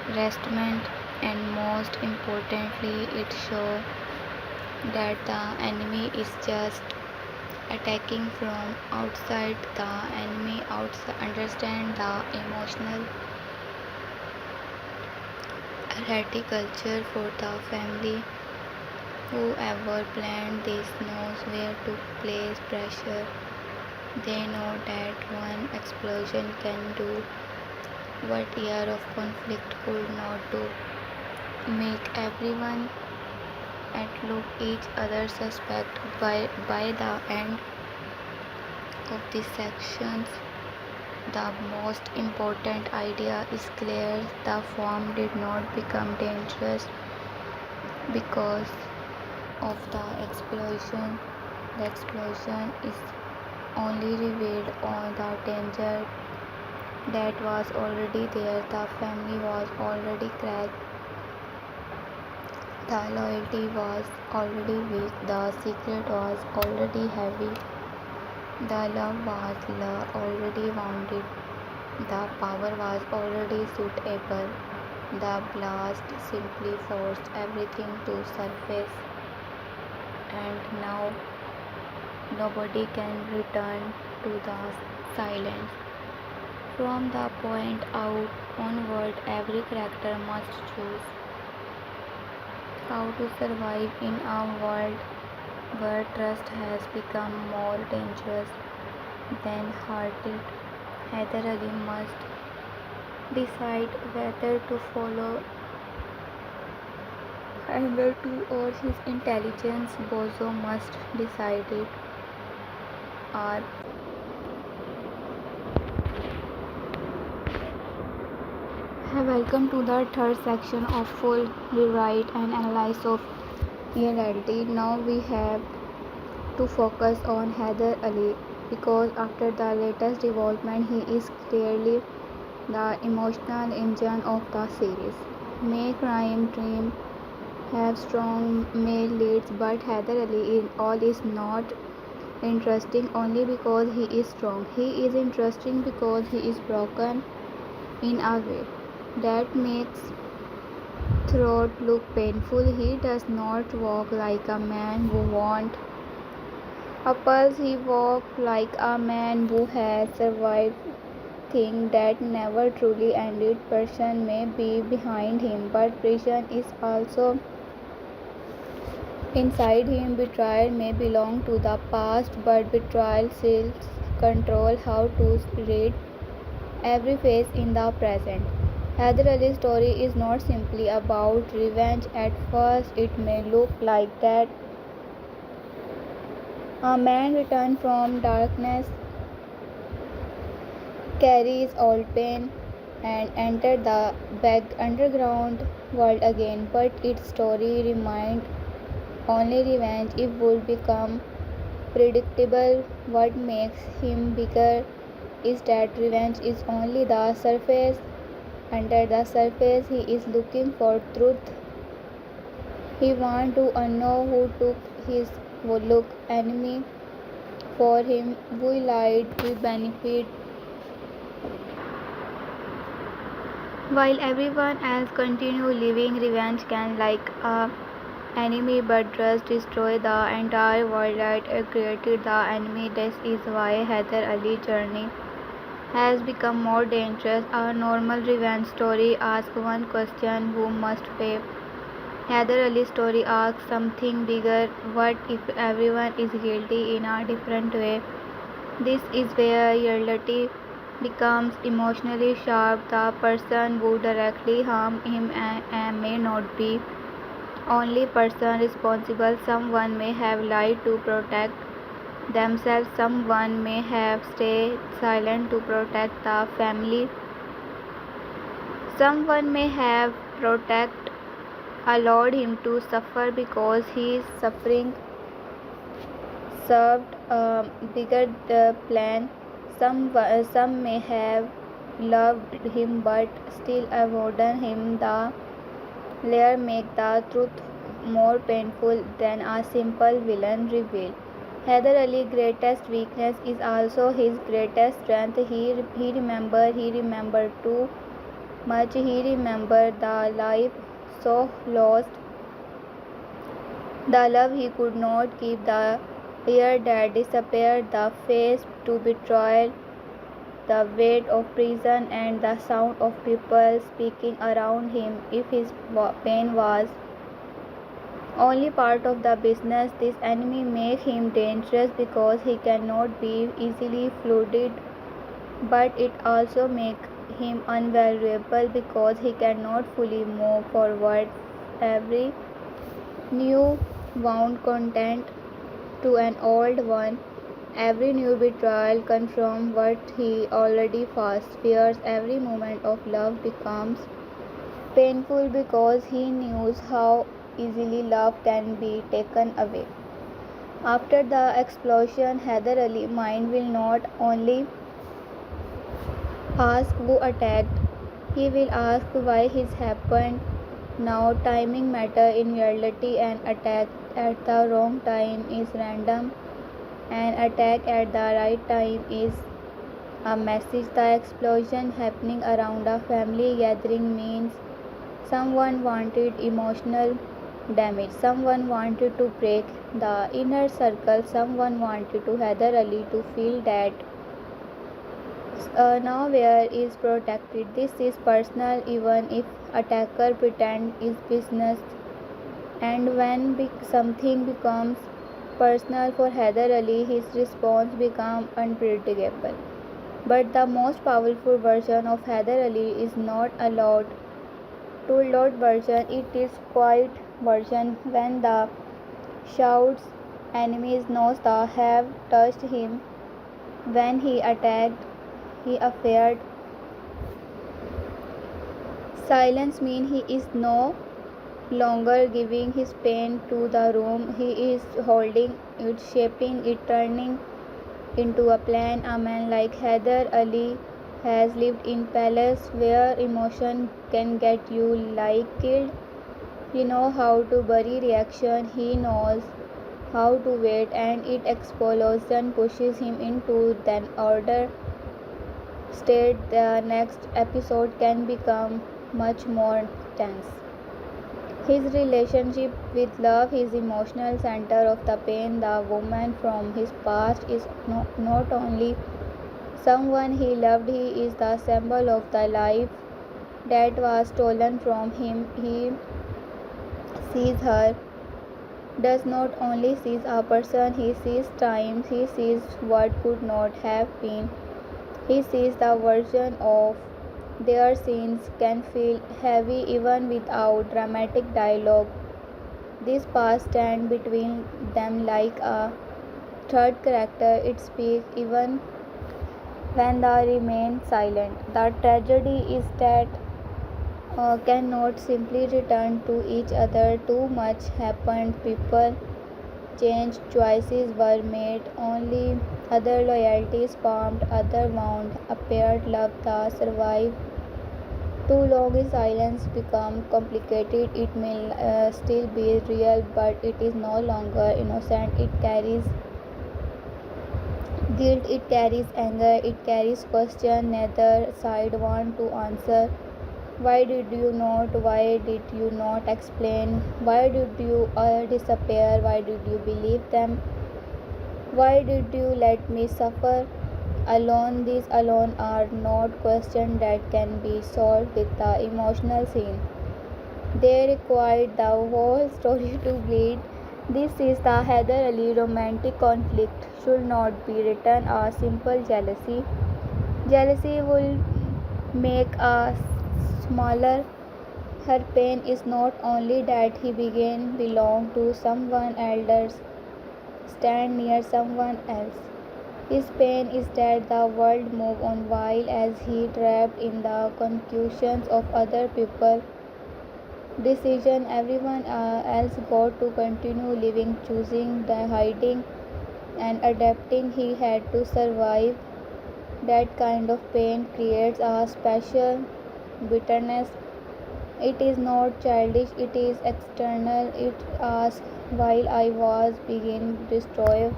resentment, and most importantly, it showed that the enemy is just attacking from outside. The enemy outside understand the emotional hierarchy culture for the family. Whoever planned this knows where to place pressure. They know that one explosion can do what year of conflict could not do. Make everyone and look each other suspect. By the end of these sections, the most important idea is clear. The form did not become dangerous because of the explosion. The explosion is only revealed on the danger that was already there. The family was already cracked. The loyalty was already weak. The secret was already heavy. The love was already wounded. The power was already suitable. The blast simply forced everything to surface, and now nobody can return to the silence. From the point out onward, every character must choose how to survive in a world where trust has become more dangerous than hearted. Heather Ali must decide whether to follow anger to or his intelligence. Bozo must decide it. Or welcome to the third section of full rewrite and analysis of reality. Now we have to focus on Heather Ali because after the latest development he is clearly the emotional engine of the series. May crime team have strong male leads, but Heather Ali is not interesting only because he is strong. He is interesting because he is broken in a way that makes throat look painful. He does not walk like a man who wants a pulse. He walks like a man who has survived things that never truly ended. Person may be behind him, but prison is also inside him. Betrayal may belong to the past, but betrayal still controls how to read every phase in the present. Hyder Ali's story is not simply about revenge. At first, it may look like that a man returned from darkness, carries old pain, and entered the underground world again. But its story remained only revenge. It would become predictable. What makes him bigger is that revenge is only the surface. Under the surface, he is looking for truth. He wants to know who took his look enemy for him. We lied, we benefit, while everyone else continue living. Revenge can like a enemy but does destroy the entire world that created the enemy. This is why Hyder Ali's journey has become more dangerous. A normal revenge story asks one question: who must pay? Hyder Ali's story asks something bigger: what if everyone is guilty in a different way? This is where reality becomes emotionally sharp. The person who directly harmed him may not be only person responsible. Someone may have lied to protect themselves, someone may have stayed silent to protect the family, someone may have protect allowed him to suffer because his suffering served a bigger plan. Some may have loved him but still avoided him. The layer make the truth more painful than a simple villain reveal. Hyder Ali's greatest weakness is also his greatest strength. He remembered too much. He remembered the life so lost, the love he could not keep, the fear that disappeared, the face to betrayal, the weight of prison, and the sound of people speaking around him. If his pain was only part of the business, this enemy makes him dangerous because he cannot be easily flooded, but it also makes him unvaluable because he cannot fully move forward. Every new wound content to an old one. Every new betrayal confirms what he already fears. Every moment of love becomes painful because he knows how easily love can be taken away. After the explosion, Hyder Ali's mind will not only ask who attacked, he will ask why this happened. Now timing matters in reality. An attack at the wrong time is random. An attack at the right time is a message. The explosion happening around a family gathering means someone wanted emotional damage. Someone wanted to break the inner circle. Someone wanted to Hyder Ali to feel that nowhere is protected. This is personal even if attacker pretend is business. And when something becomes personal for Hyder Ali, his response becomes unpredictable. But the most powerful version of Hyder Ali is not a loud version, it is quiet version. When the shouts enemies knows the have touched him, when he attacked, he feared. Silence means he is no longer giving his pain to the room, he is holding it, shaping it, turning into a plan. A man like Hyder Ali has lived in palace where emotion can get you like killed. He knows how to bury reaction, he knows how to wait, and it explosion pushes him into an order state. The next episode can become much more tense. His relationship with love, his emotional center of the pain, the woman from his past is not only someone he loved, he is the symbol of the life that was stolen from him. He sees her, does not only sees a person, he sees time, he sees what could not have been. He sees the version of their scenes can feel heavy even without dramatic dialogue. This past stands between them like a third character. It speaks even when they remain silent. The tragedy is that cannot simply return to each other. Too much happened. People changed, choices were made, only other loyalties formed, other wound appeared, love that survived. Too long in silence become complicated. It may still be real, but it is no longer innocent. It carries guilt, it carries anger, it carries question. Neither side want to answer. Why did you not? Why did you not explain? Why did you disappear? Why did you believe them? Why did you let me suffer alone? These alone are not questions that can be solved with the emotional scene. They required the whole story to bleed. This is the Heather Ali romantic conflict should not be written as simple jealousy. Jealousy will make us smaller. Her pain is not only that he began belong to someone else, stand near someone else. His pain is that the world moved on while as he trapped in the conclusions of other people decision. Everyone else got to continue living, choosing, hiding, and adapting. He had to survive. That kind of pain creates a special bitterness. It is not childish, it is external. It asks, while I was being destroyed,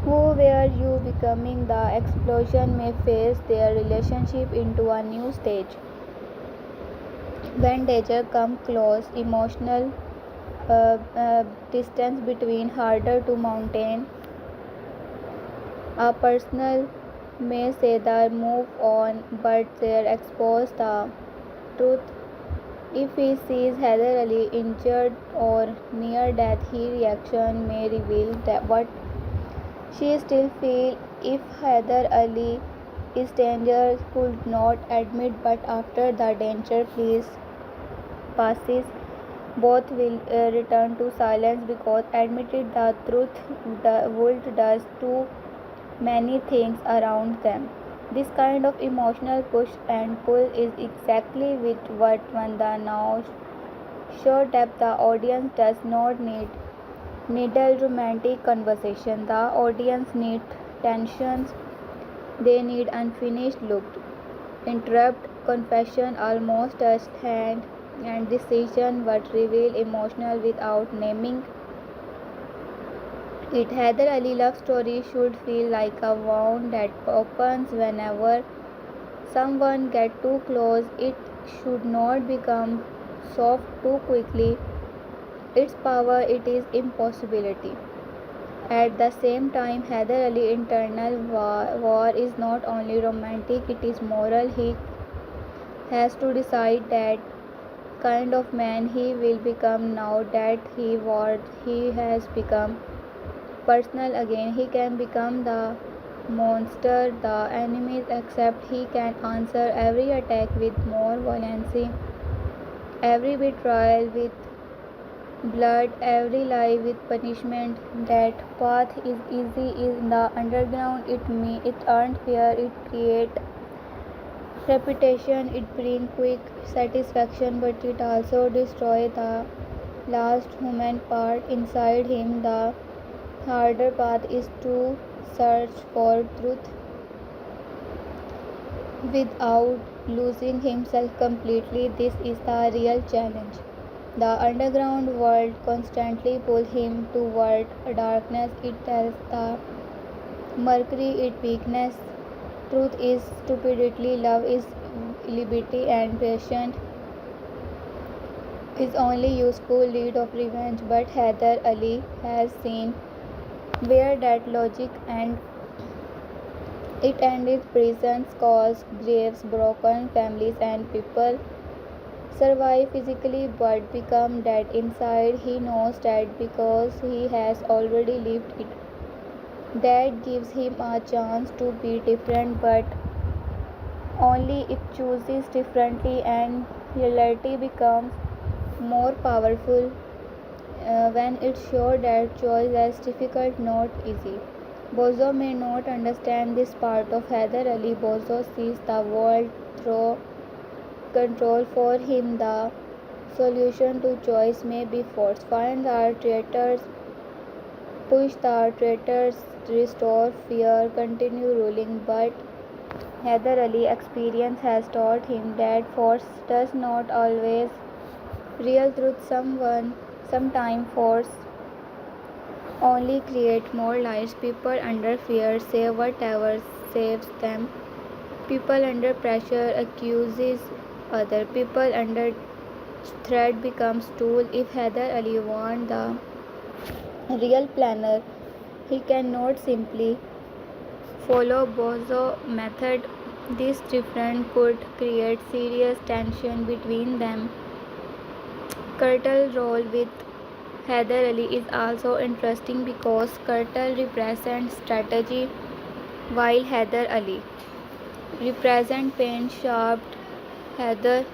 who were you becoming? The explosion may face their relationship into a new stage. When danger comes close, emotional distance between harder to maintain. A personal may say they move on, but they expose the truth. If he sees Heather Ali injured or near death, his reaction may reveal that what she still feels. If Heather Ali is dangerous, could not admit, but after the danger passes, both will return to silence because admitted the truth the world does too many things around them. This kind of emotional push and pull is exactly with what Vanda now show depth. The audience does not need needle romantic conversation. The audience needs tensions. They need unfinished look, interrupt, confession, almost touched hand, and decision what reveal emotional without naming it. Heather Ali love story should feel like a wound that opens whenever someone gets too close. It should not become soft too quickly. Its power it is impossibility. At the same time, Heather Ali internal war is not only romantic, it is moral. He has to decide that kind of man he will become now that he has become personal again. He can become the monster the enemies accept. He can answer every attack with more violence, every betrayal with blood, every lie with punishment. That path is easy in the underground. It earned fear, it create reputation, it bring quick satisfaction, but it also destroy the last human part inside him. The harder path is to search for truth without losing himself completely. This is the real challenge. The underground world constantly pulls him toward darkness. It tells the mercury its weakness. Truth is stupidity, love is liberty, and patience is only useful lead of revenge. But Heather Ali has seen where that logic and it ended prisons, schools, graves, broken families, and people survive physically but become dead inside. He knows that because he has already lived it. That gives him a chance to be different, but Only if chooses differently and reality becomes more powerful when it's sure that choice is difficult, not easy. Bozo may not understand this part of Heather Ali. Bozo sees the world through control. For him, the solution to choice may be force. Find the traitors, push the traitors, restore fear, continue ruling. But Heather Ali experience has taught him that force does not always real truth. Sometime force only create more lies. People under fear say whatever saves them. People under pressure accuses other. People under threat becomes tool. If Heather Ali want the real planner, he cannot simply follow Bozo method. This difference could create serious tension between them. Curt's role with Heather Ali is also interesting because Curt represents strategy while Heather Ali represents pain sharp. Heather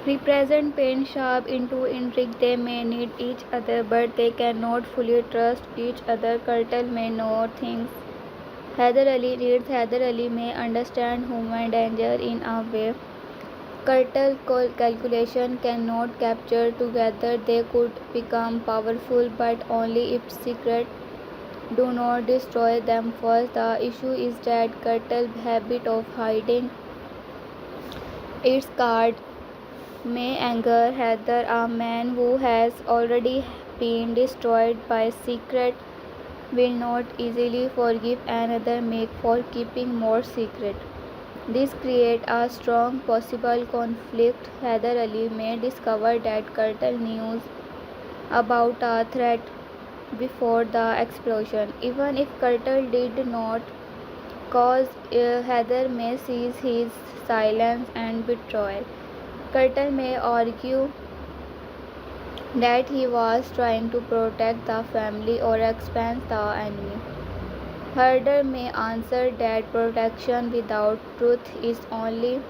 represent pain sharp into intrigue. They may need each other but they cannot fully trust each other. Curt may know things Heather Ali needs. Heather Ali may understand human danger in a way Curt's calculation cannot capture. Together they could become powerful, but only if secrets do not destroy them first. The issue is that Curt's habit of hiding its card may anger Heather. A man who has already been destroyed by secret will not easily forgive another make for keeping more secret. This creates a strong possible conflict. Heather Ali may discover that Curt knew about a threat before the explosion. Even if Curt did not cause Heather may seize his silence and betrayal. Curt may argue that he was trying to protect the family or expand the enemy. Herder may answer that protection without truth is only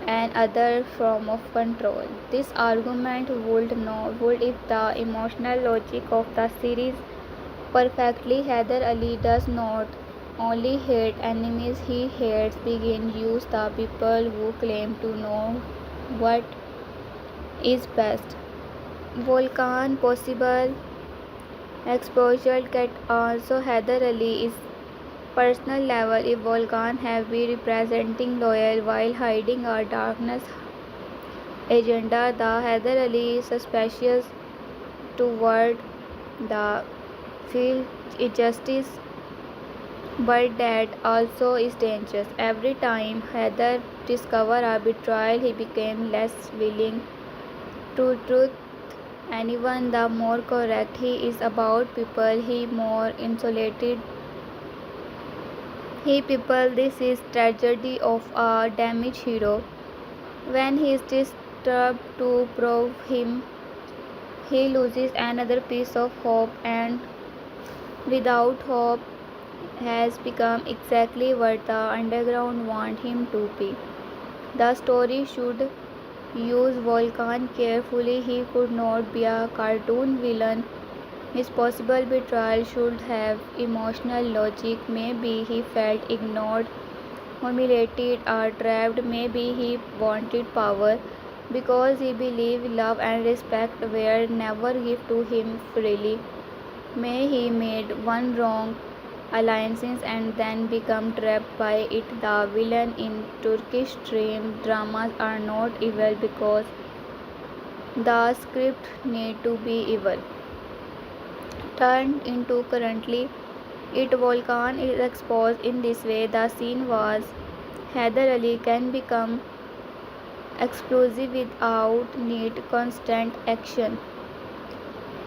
another form of control. This argument would if the emotional logic of the series perfectly. Heather Ali does not only hate enemies, he hates begin use the people who claim to know what is best. Volcan possible exposure can also Heather Ali is personal level. If Volcan have been representing loyal while hiding a darkness agenda, the Heather Ali is suspicious toward the feel injustice, but that also is dangerous. Every time Heather discovered a betrayal, he became less willing to truth anyone. The more correct he is about people, he more insulated he people. This is tragedy of a damaged hero. When he is disturbed to prove him, he loses another piece of hope, and without hope has become exactly what the underground want him to be. The story should use Volcan carefully. He could not be a cartoon villain. His possible betrayal should have emotional logic. Maybe he felt ignored, humiliated, or trapped. Maybe he wanted power because he believed love and respect were never given to him freely. May he made one wrong alliances and then become trapped by it. The villain in Turkish dream dramas are not evil because the script need to be evil turned into currently it. Volcan is exposed in this way. The scene was Heather Ali can become explosive without need constant action.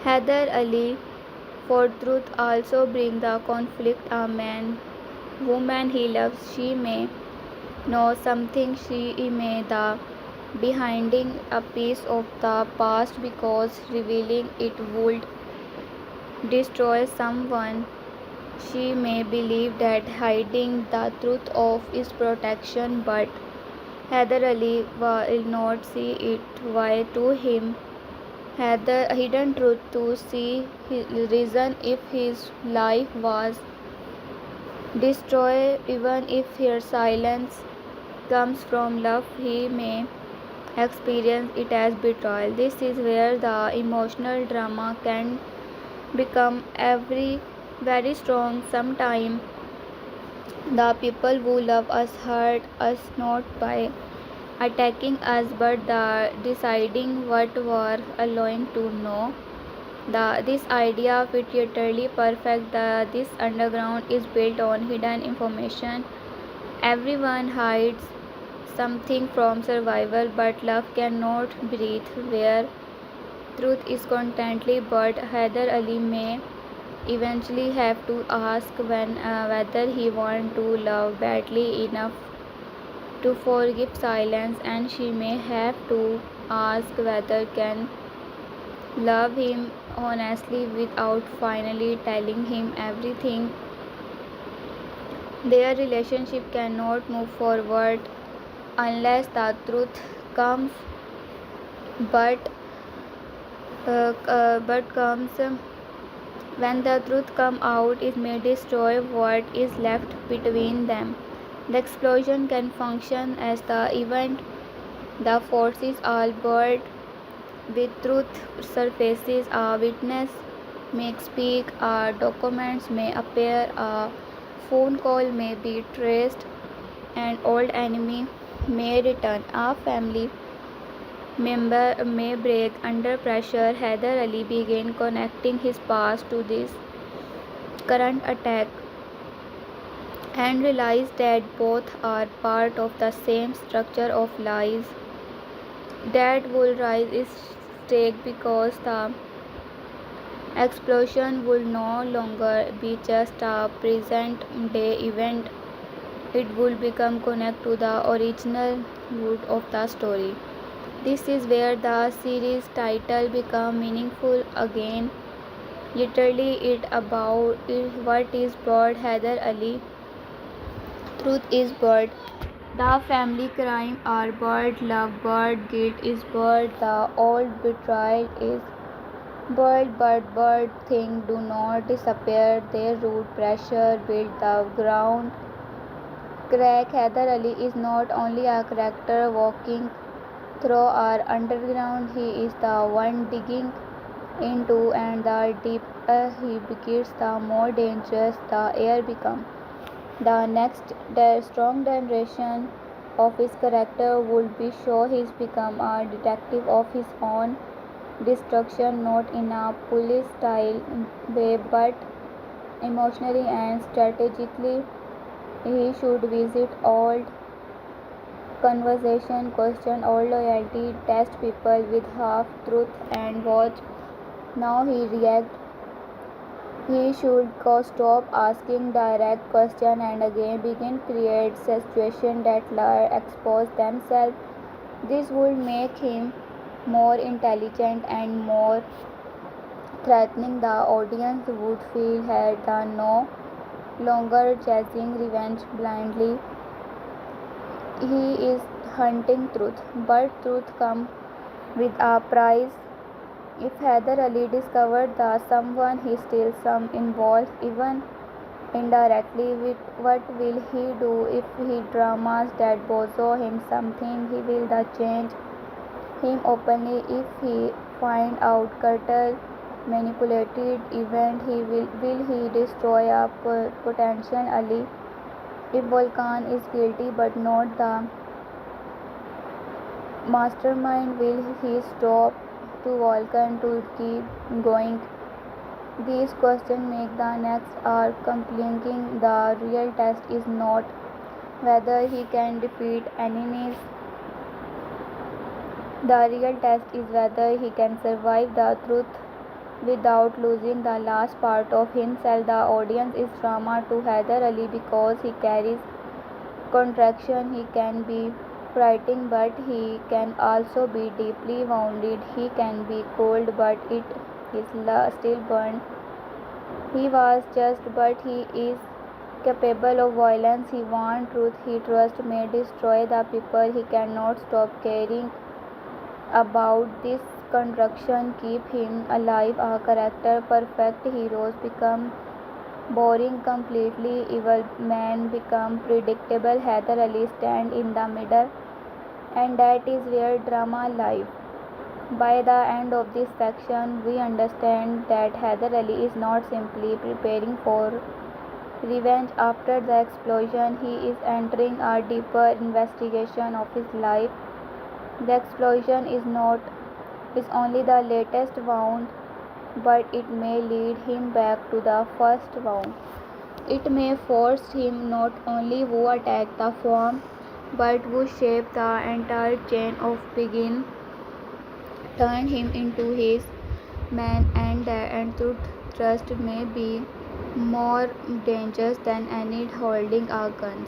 Heather Ali for truth also bring the conflict. A man woman he loves, she may know something, she may the behind a piece of the past because revealing it would destroy someone She may believe that hiding the truth of is protection, but Heather Ali will not see it. Why to him? Heather hidden truth to see his reason if his life was destroyed, even if her silence comes from love, he may experience it as betrayal. This is where the emotional drama can become very strong. Sometimes the people who love us hurt us not by attacking us but the deciding what were allowing to know. This idea of literally perfect. This underground is built on hidden information. Everyone hides something from survival, but love cannot breathe where truth is constantly. But Heather Ali may eventually have to ask whether he wants to love badly enough to forgive silence, and she may have to ask whether can love him honestly without finally telling him everything. Their relationship cannot move forward unless the truth comes, but comes when the truth comes out, it may destroy what is left between them. The explosion can function as the event. The forces are burned with truth surfaces. A witness may speak, documents may appear, a phone call may be traced, an old enemy may return, a family member may break under pressure. Heather Ali began connecting his past to this current attack and realized that both are part of the same structure of lies. That will rise is stake because the explosion will no longer be just a present day event. It will become connect to the original root of the story. This is where the series title become meaningful again. Literally it about what is brought Heather Ali. Truth is bird. The family crime are bird, love bird, guilt is bird, the old betrayal is bird, but bird things do not disappear, they root pressure, build the ground. Crack. Heather Ali is not only a character walking through our underground, he is the one digging into, and the deeper he gets, the more dangerous the air becomes. The next strong generation of his character would be show he's become a detective of his own destruction, not in a police style way but emotionally and strategically. He should visit old conversation, question old loyalty, test people with half truth and watch now he react. He should stop asking direct questions and again begin create situations that lie expose themselves. This would make him more intelligent and more threatening. The audience would feel had no longer chasing revenge blindly. He is hunting truth, but truth comes with a price. If Heather Ali discovered that someone he still some involved even indirectly with what will he do if he dramas that Bozo him something he will the change him openly if he find out Curt manipulated event will he destroy a potential Ali if Volcan is guilty but not the mastermind will he stop to Volcan to keep going. These questions make the next arc compelling. The real test is not whether he can defeat enemies. The real test is whether he can survive the truth without losing the last part of himself. The audience is drama to Heather Ali because he carries contraction. He can be frightening, but he can also be deeply wounded. He can be cold, but it is still burn. He was just, but he is capable of violence. He wants truth. He trusts may destroy the people. He cannot stop caring about this construction. Keep him alive. A character. Perfect heroes become boring. Completely evil men become predictable. Heather Ali stand in the middle, and that is where drama lies. By the end of this section, we understand that Heather Ali is not simply preparing for revenge after the explosion, he is entering a deeper investigation of his life. The explosion is only the latest wound, but it may lead him back to the first wound. It may force him not only who attacked the farm, but who shaped the entire chain of begin, turn him into his man, and truth trust may be more dangerous than any holding a gun.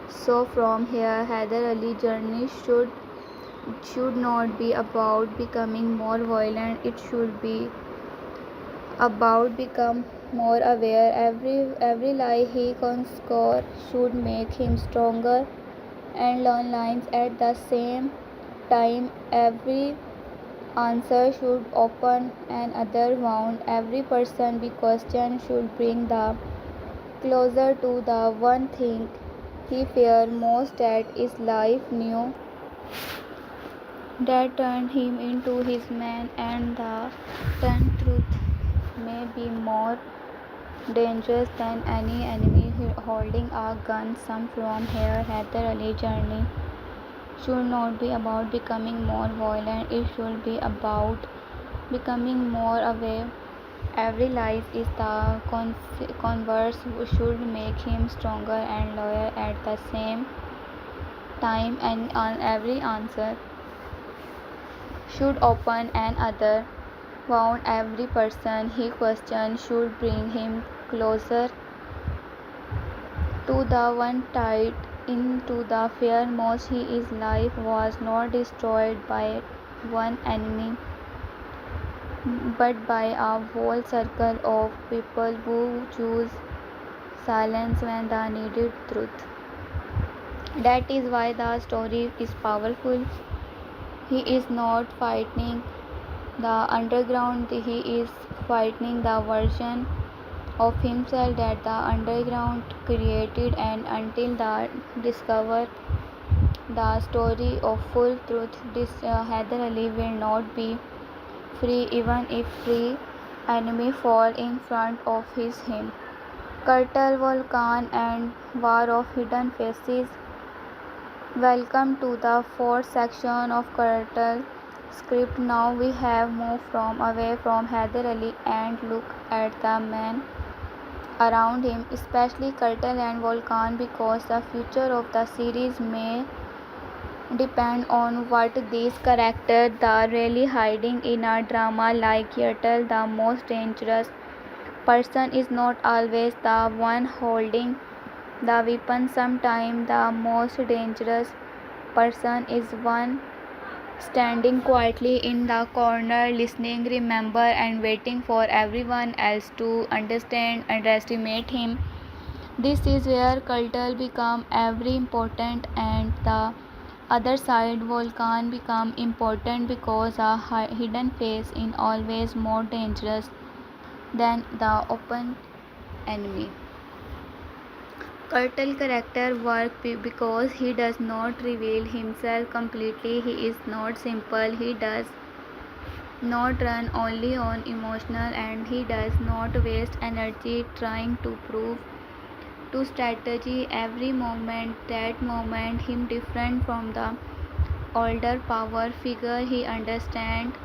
So from here, Heather Ali's journey should not be about becoming more violent. It should be about become more aware. Every lie he conquers should make him stronger and learn lines at the same time. Every answer should open another wound. Every person we question should bring the closer to the one thing he feared most, that is life knew that turned him into his man, and the turn truth may be more dangerous than any enemy holding a gun. Some from here, Heather Ali journey should not be about becoming more violent. It should be about becoming more aware. Every lie is the converse should make him stronger and loyal at the same time, and on every answer should open another wound. Every person he questions should bring him closer to the one tied into the fear most. His life was not destroyed by one enemy, but by a whole circle of people who choose silence when they needed truth. That is why the story is powerful. He is not fighting the underground, he is fighting the version of himself that the underground created, and until they discover the story of full truth, this Heather Ali will not be free, even if three enemies fall in front of him. Curt, Volcan, and War of Hidden Faces. Welcome to the fourth section of Curt's script. Now we have moved from away from Heather Ali and look at the men around him, especially Curt and Volcan, because the future of the series may depend on what these characters are really hiding in a drama like Curt. The most dangerous person is not always the one holding the weapon. Sometimes the most dangerous person is one standing quietly in the corner, listening, remember, and waiting for everyone else to underestimate him. This is where Curt become very important, and the other side, Volcan, become important because a hidden face is always more dangerous than the open enemy. Curt's character works because he does not reveal himself completely. He is not simple. He does not run only on emotional, and he does not waste energy trying to prove to strategy every moment. That moment him different from the older power figure. He understands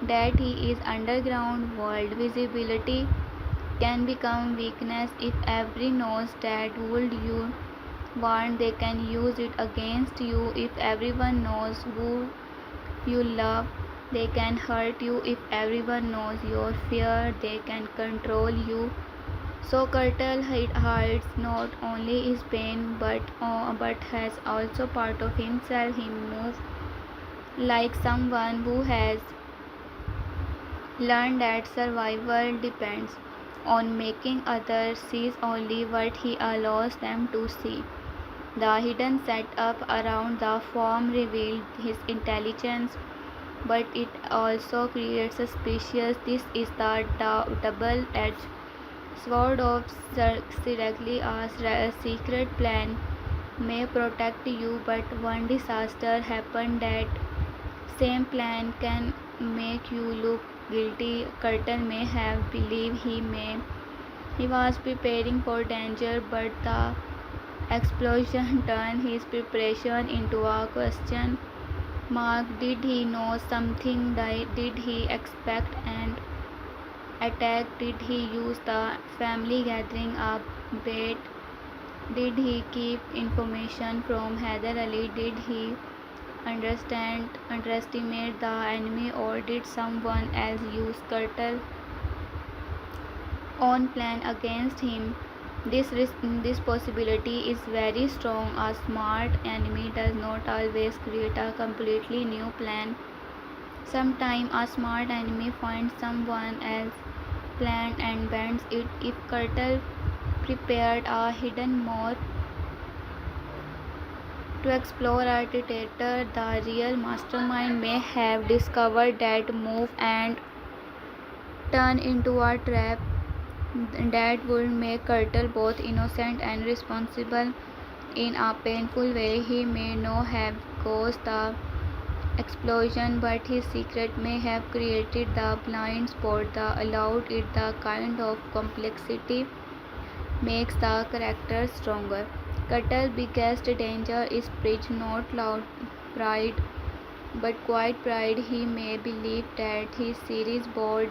that he is underground world. Visibility can become weakness if everyone knows that would you want, they can use it against you. If everyone knows who you love, they can hurt you. If everyone knows your fear, they can control you. So Curt hides not only his pain but has also part of himself. He moves like someone who has learned that survival depends on making others see only what he allows them to see. The hidden setup around the form revealed his intelligence, but it also creates suspicion. This is the double-edged sword of Siragli. A secret plan may protect you, but one disaster happened. That same plan can make you look guilty. Curtin may have believed he was preparing for danger, but the explosion turned his preparation into a question mark. Did he know something? Did he expect an attack? Did he use the family gathering a bait? Did he keep information from Hyder Ali? Did he underestimate the enemy, or did someone else use Curt's own plan against him? This possibility is very strong. A smart enemy does not always create a completely new plan. Sometimes a smart enemy finds someone else's plan and bends it. If Curtle prepared a hidden more to explore a dictator, the real mastermind may have discovered that move and turn into a trap that would make Curtle both innocent and responsible in a painful way. He may not have caused the explosion, but his secret may have created the blind spot that allowed it. The kind of complexity makes the character stronger. Curtle's biggest danger is pride, not loud pride, but quiet pride. He may believe that his series board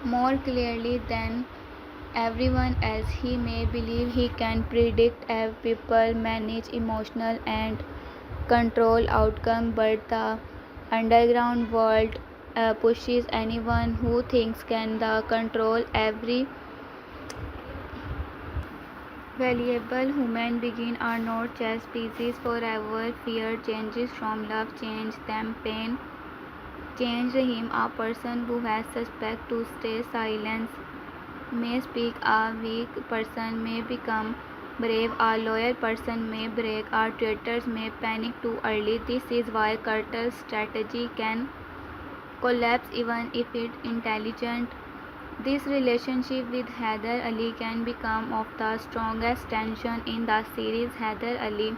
more clearly than everyone else. He may believe he can predict how people manage emotional and control outcome, but the underground world pushes anyone who thinks can the control every valuable human beings are not chess pieces forever. Fear changes from love, change them. Pain changed him. A person who has suspect to stay silent may speak. A weak person may become brave. A loyal person may break. Our traitors may panic too early. This is why Curtle's strategy can collapse even if it's intelligent. This relationship with Hyder Ali can become of the strongest tension in the series. Hyder Ali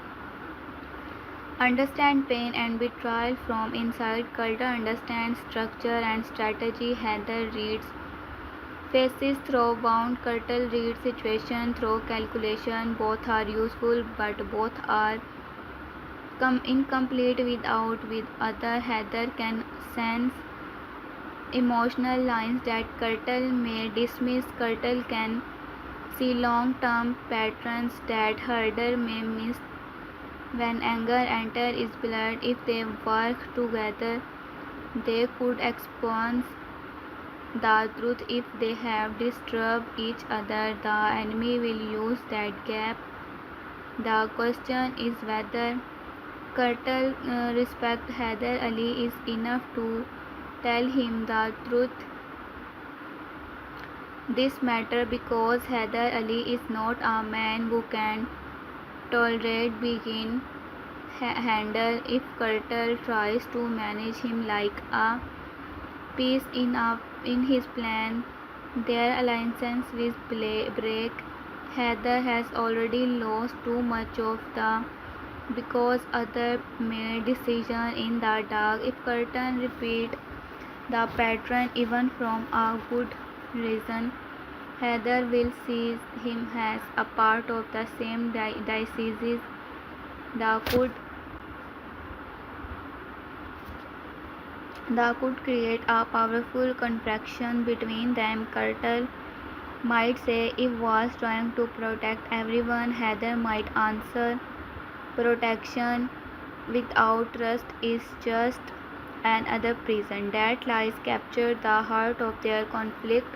understands pain and betrayal from inside. Culture understands structure and strategy. Hyder reads faces through wound. Curtle reads situation through calculation. Both are useful, but both are incomplete without with other. Hyder can sense emotional lines that Curtle may dismiss. Curtle can see long-term patterns that Herder may miss. When anger enters his blood, if they work together, they could expose the truth. If they have disturbed each other, the enemy will use that gap. The question is whether Curtle respects Hyder Ali is enough to tell him the truth. This matters because Hyder Ali is not a man who can tolerate being handled. If Curtle tries to manage him like a piece in his plan, their alliances will break. Hyder has already lost too much of the because others made decisions in the dark. If Curtin repeats the pattern even from a good reason, Heather will see him as a part of the same diseases that could create a powerful conflict between them. Curtle might say if was trying to protect everyone. Heather might answer protection without trust is just another prison. That lies capture the heart of their conflict.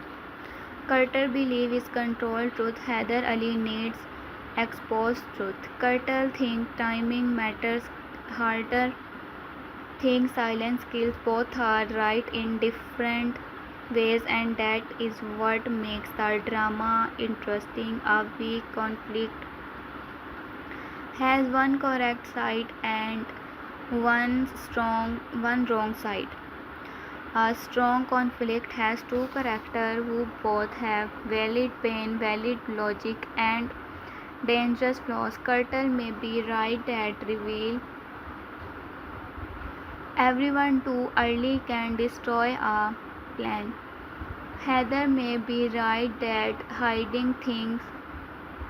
Curtle believes his controlled truth. Hyder Ali needs exposed truth. Curtle thinks timing matters. Harder thinks silence kills. Both are right in different ways, and that is what makes the drama interesting. A weak conflict has one correct side and one wrong side. A strong conflict has two characters who both have valid pain, valid logic, and dangerous flaws. Curtle may be right that reveal everyone too early can destroy a plan. Heather may be right that hiding things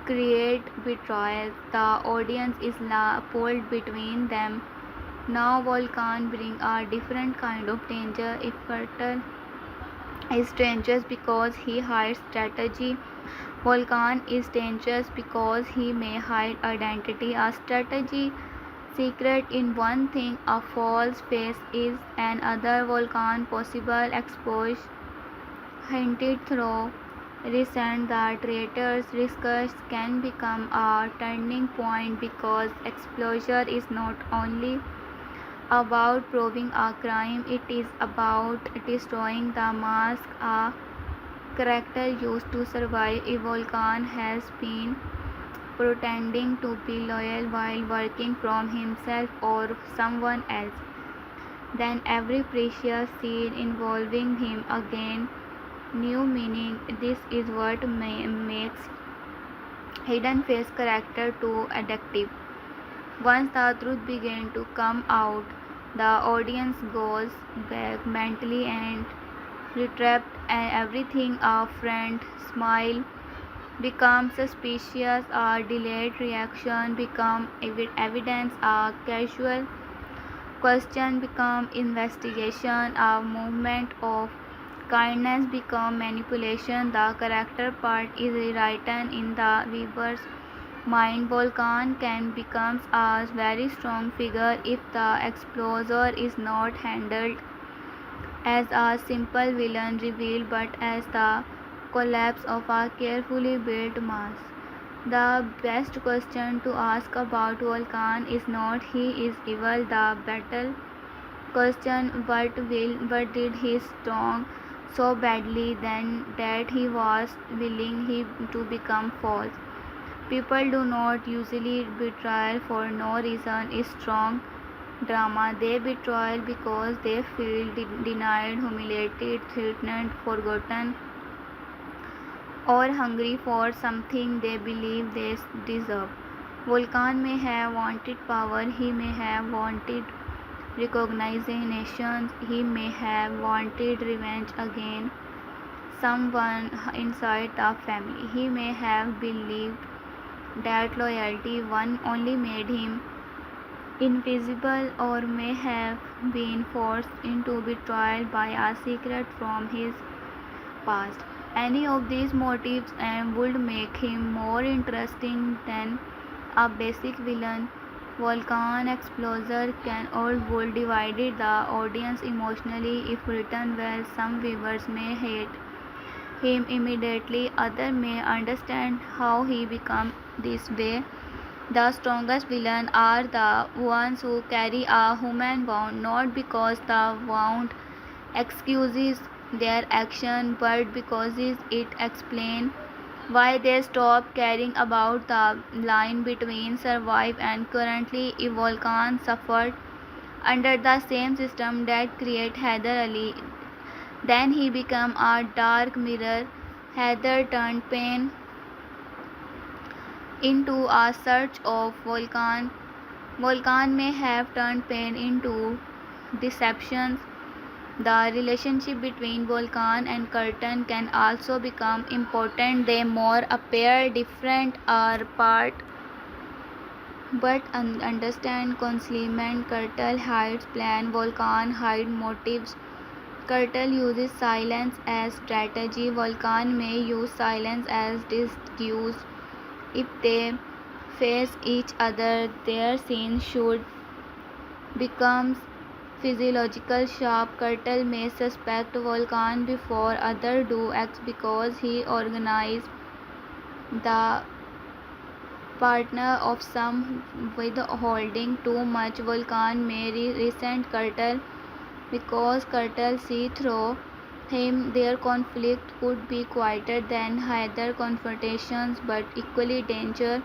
create betrayal. The audience is pulled between them. Now Volcan brings a different kind of danger. If Curtle is dangerous because he hides strategy, Volcan is dangerous because he may hide identity. A strategy secret in one thing, a false face is another. Volcan possible expose hinted through recent the traitors discussed can become a turning point because exposure is not only about proving a crime, it is about destroying the mask a character used to survive. If Volcan has been pretending to be loyal while working from himself or someone else, then every precious scene involving him again new meaning. This is what makes hidden face character too addictive. Once the truth begins to come out, the audience goes back mentally and retrapped, and everything a friend smile becomes suspicious, a delayed reaction become evidence, a casual question become investigation, a movement of kindness become manipulation. The character part is rewritten in the viewer's mind. Volcan can become a very strong figure if the explorer is not handled as a simple villain reveal but as the collapse of a carefully built mask. The best question to ask about Volcan is not he is evil, the battle question what did he strong so badly then that he was willing to become false. People do not usually betray for no reason. Is strong drama. They betray because they feel denied, humiliated, threatened, forgotten, or hungry for something they believe they deserve. Volcan may have wanted power, he may have wanted recognition, he may have wanted revenge against someone inside the family. He may have believed that loyalty one only made him invisible or may have been forced into betrayal by a secret from his past. Any of these motives and would make him more interesting than a basic villain. Volcan Explorer can all would divided the audience emotionally if written well. Some viewers may hate him immediately, others may understand how he became this way. The strongest villains are the ones who carry a human wound, not because the wound excuses their action, but because it explains why they stop caring about the line between survive and currently. If Volcan suffered under the same system that created Heather Ali, then he became a dark mirror. Heather turned pain into a search of Volcan. Volcan may have turned pain into deceptions. The relationship between Volcan and Curtain can also become important. They more appear different or apart, but understand concealment. Curtain hides plan, Volcan hides motives. Curtain uses silence as strategy. Volcan may use silence as disguise. If they face each other, their scenes should become physiological sharp. Curtle may suspect Volcan before others do X because he organized the partner of some withholding too much. Volcan may resent Curtle because Curtle see through him. Their conflict could be quieter than either confrontations but equally dangerous.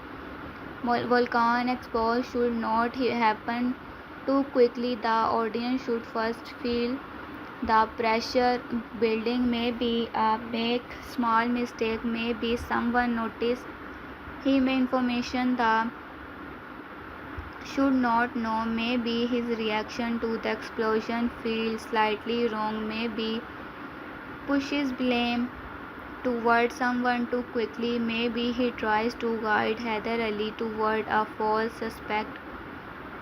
Volcan expose should not happen too quickly. The audience should first feel the pressure building. Maybe a make small mistake, maybe someone notice him information the should not know, maybe his reaction to the explosion feels slightly wrong, maybe pushes blame toward someone too quickly, maybe he tries to guide Heather Ali toward a false suspect,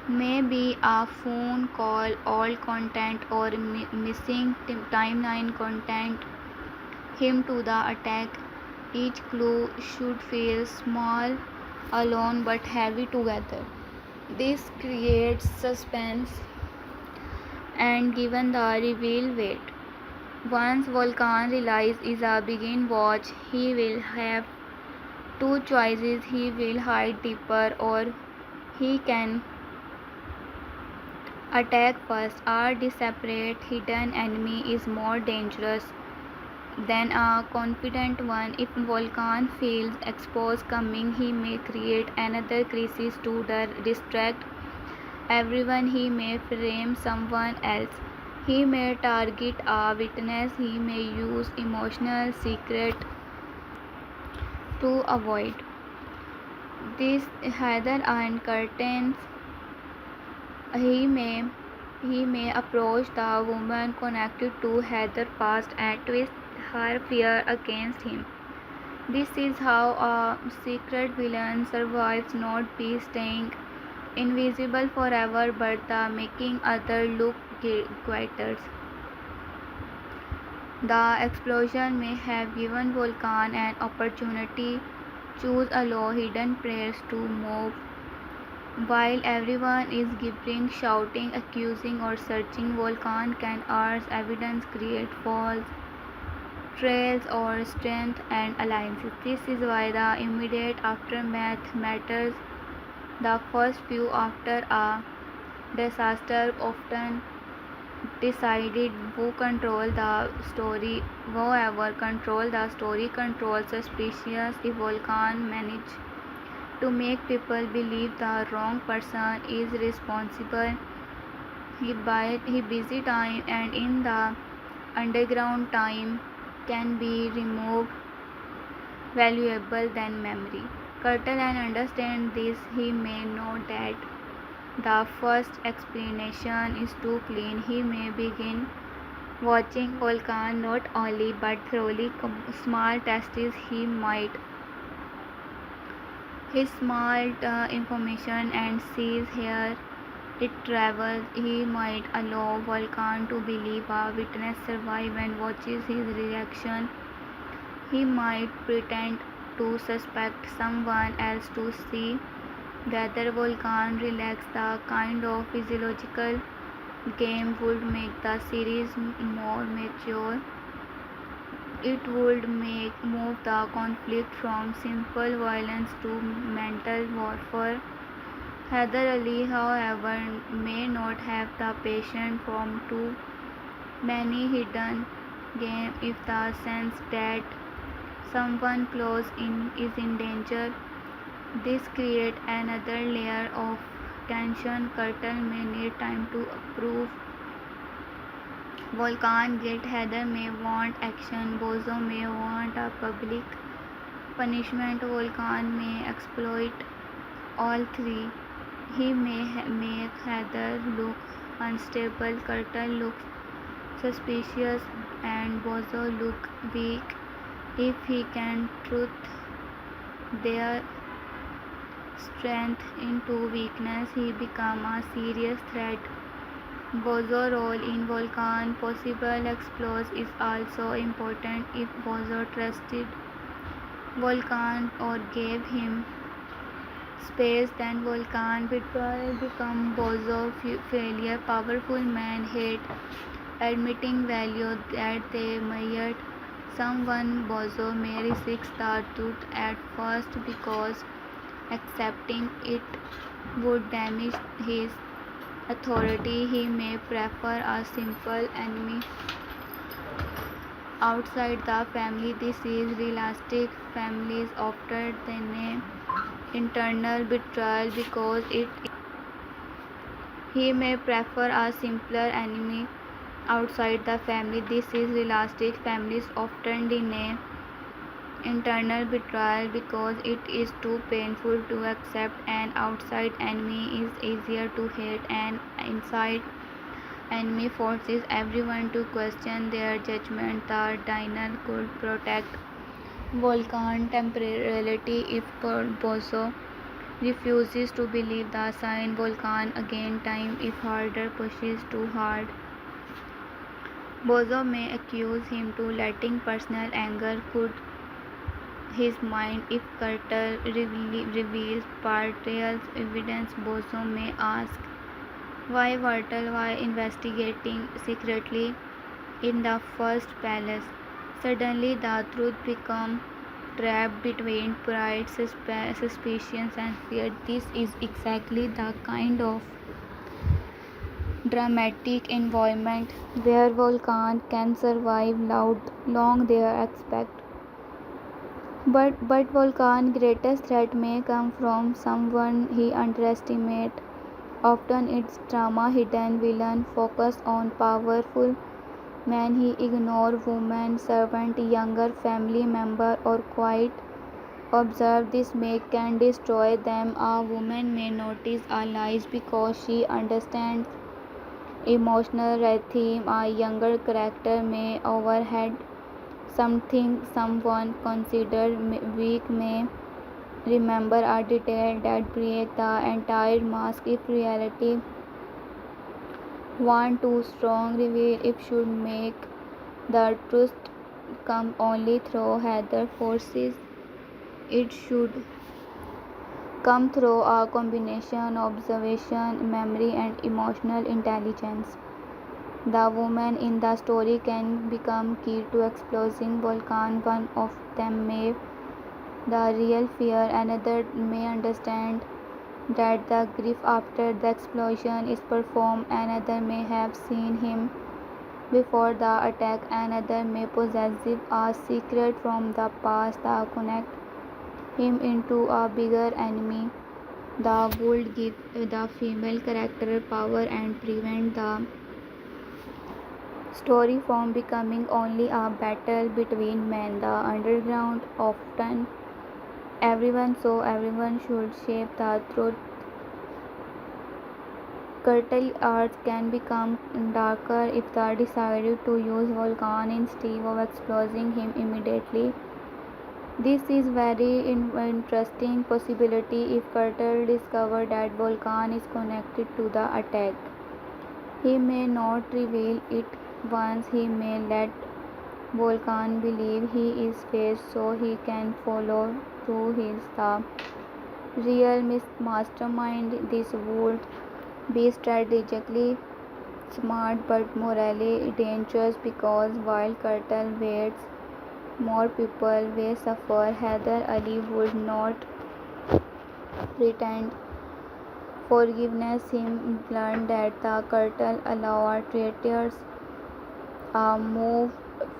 maybe a phone call, all content, or missing timeline content him to the attack. Each clue should feel small alone but heavy together. This creates suspense and given the reveal weight. Once Volcan realizes a begin watch, he will have two choices. He will hide deeper or he can attack first. Our separate hidden enemy is more dangerous than a confident one. If Volcan feels exposed coming, he may create another crisis to distract everyone. He may frame someone else. He may target a witness. He may use emotional secret to avoid this Heather and curtains. He may approach the woman connected to Heather's past and twist her fear against him. This is how a secret villain survives, not by staying invisible forever, but the making others look quieter. The explosion may have given Volcan an opportunity choose a law hidden prayers to move. While everyone is gibbering, shouting, accusing, or searching, Volcan can urge evidence, create false trails, or strength and alliances. This is why the immediate aftermath matters. The first few after a disaster often decided who control the story. Whoever control the story controls suspicious. If Volcan manage to make people believe the wrong person is responsible, he busy time and in the underground time can be removed valuable than memory. Curtin and understand this. He may know that the first explanation is too clean. He may begin watching Volcan not only but thoroughly small tests. He might his small information and sees here it travels. He might allow Volcan to believe a witness survive and watches his reaction. He might pretend to suspect someone else to see whether Volcan relax. The kind of physiological game would make the series more mature. It would move the conflict from simple violence to mental warfare. Heather Ali, however, may not have the patience from too many hidden games. If the sense that someone close in is in danger, this creates another layer of tension. Curtain may need time to prove Volcan guilt. Heather may want action. Bozo may want a public punishment. Volcan may exploit all three. He may make Heather look unstable, Curtin look suspicious, and Bozo look weak. If he can truth their strength into weakness, he become a serious threat. Bozo's role in Volcan possible explosion is also important. If Bozo trusted Volcan or gave him space, then Volcan betrayal become Bozo failure. Powerful men hate admitting value that they might someone. Bozo may resist the truth at first because accepting it would damage his authority. He may prefer a simple enemy outside the family. This is realistic. Families often deny internal betrayal because he may prefer a simpler enemy outside the family. This is realistic. Families often deny internal betrayal because it is too painful to accept. An outside enemy is easier to hate. An inside enemy forces everyone to question their judgment. The denial could protect Volcan temporarily if Boso refuses to believe the sign. Volcan again time if harder pushes too hard. Bozo may accuse him to letting personal anger could his mind if Carter reveals betrayal evidence. Bozo may ask why Vartal was investigating secretly in the first palace. Suddenly the truth becomes trapped between pride, suspicion and fear. This is exactly the kind of dramatic environment where Volcan can survive long their expect. But Volcan's greatest threat may come from someone he underestimates. Often it's drama hidden villain focus on powerful man he ignore woman, servant, younger family member or quiet observe. This make can destroy them. A woman may notice a lies because she understands emotional rhythm. A younger character may overhead something someone considered weak may remember a detail that breaks the entire mask. If reality want too strong reveal it should make the truth come only through Heather forces. It should come through a combination of observation, memory, and emotional intelligence. The woman in the story can become key to exposing Volcan. One of them may the real fear, another may understand that the grief after the explosion is performed, another may have seen him before the attack, another may possess a secret from the past that connect him into a bigger enemy. The would give the female character power and prevent the story from becoming only a battle between men. The underground often everyone should shape the truth. Curtal arts can become darker if they decided to use Volcan instead of exposing him immediately. This is very interesting possibility if Curtal discovered that Volcan is connected to the attack. He may not reveal it once. He may let Volcan believe he is faced so he can follow through his the real mastermind. This would be strategically smart but morally dangerous because while Curtal waits, more people will suffer. Heather Ali would not pretend forgiveness. He learned that the Curtal allow traitors move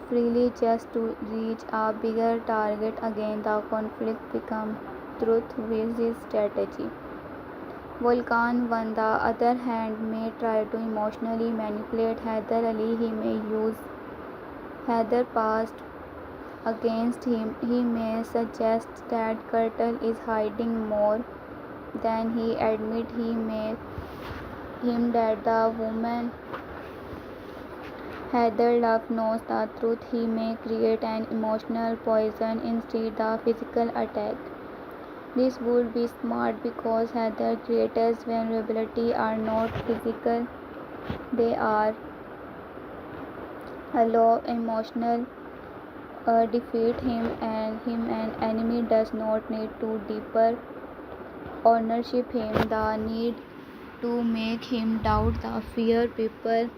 freely just to reach a bigger target. Again, the conflict becomes truth versus strategy. Volcan, on the other hand, may try to emotionally manipulate Heather Ali. He may use Heather's past against him. He may suggest that Curtal is hiding more than he admits. He may hint that the woman Heather Love knows the truth. He may create an emotional poison instead of physical attack. This would be smart because Heather creators vulnerability are not physical, they are allow emotional defeat him an enemy does not need to deeper ownership him. The need to make him doubt the fear people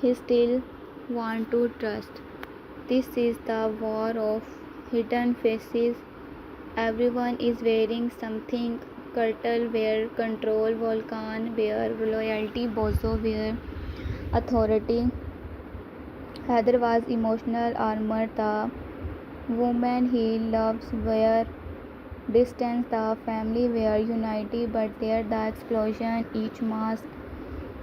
he still want to trust. This is the war of hidden faces. Everyone is wearing something. Curtal wear control, Volcan wear loyalty, Bozo wear authority. Heather was emotional armor. The woman he loves were distance. The family were unity, but there the explosion. Each mask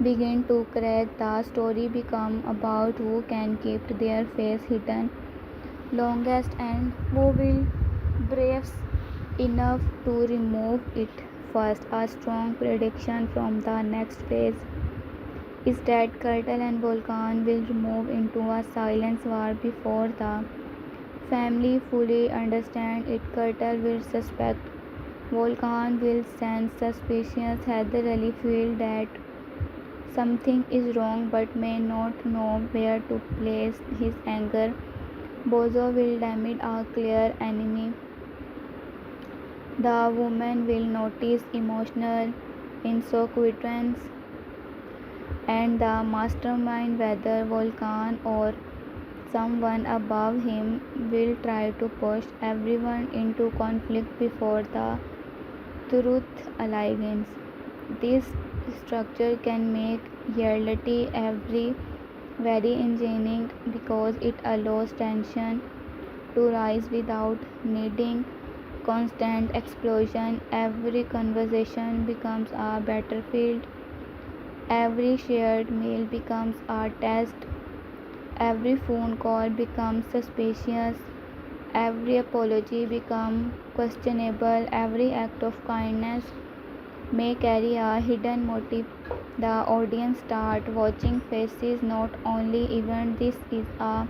begin to crack. The story become about who can keep their face hidden longest and who will brave enough to remove it first. A strong prediction from the next phase is that Curt and Volcan will move into a silence war before the family fully understand it. Curt will suspect, Volcan will sense suspicious. Heather really feel that something is wrong but may not know where to place his anger. Bozo will deem it a clear enemy. The woman will notice emotional incompetence and the mastermind, whether Volcan or someone above him, will try to push everyone into conflict before the truth aligns. This structure can make reality very engaging because it allows tension to rise without needing constant explosion. Every conversation becomes a battlefield. Every shared meal becomes a test. Every phone call becomes suspicious. Every apology becomes questionable. Every act of kindness may carry a hidden motive. The audience start watching faces, not only event. This is a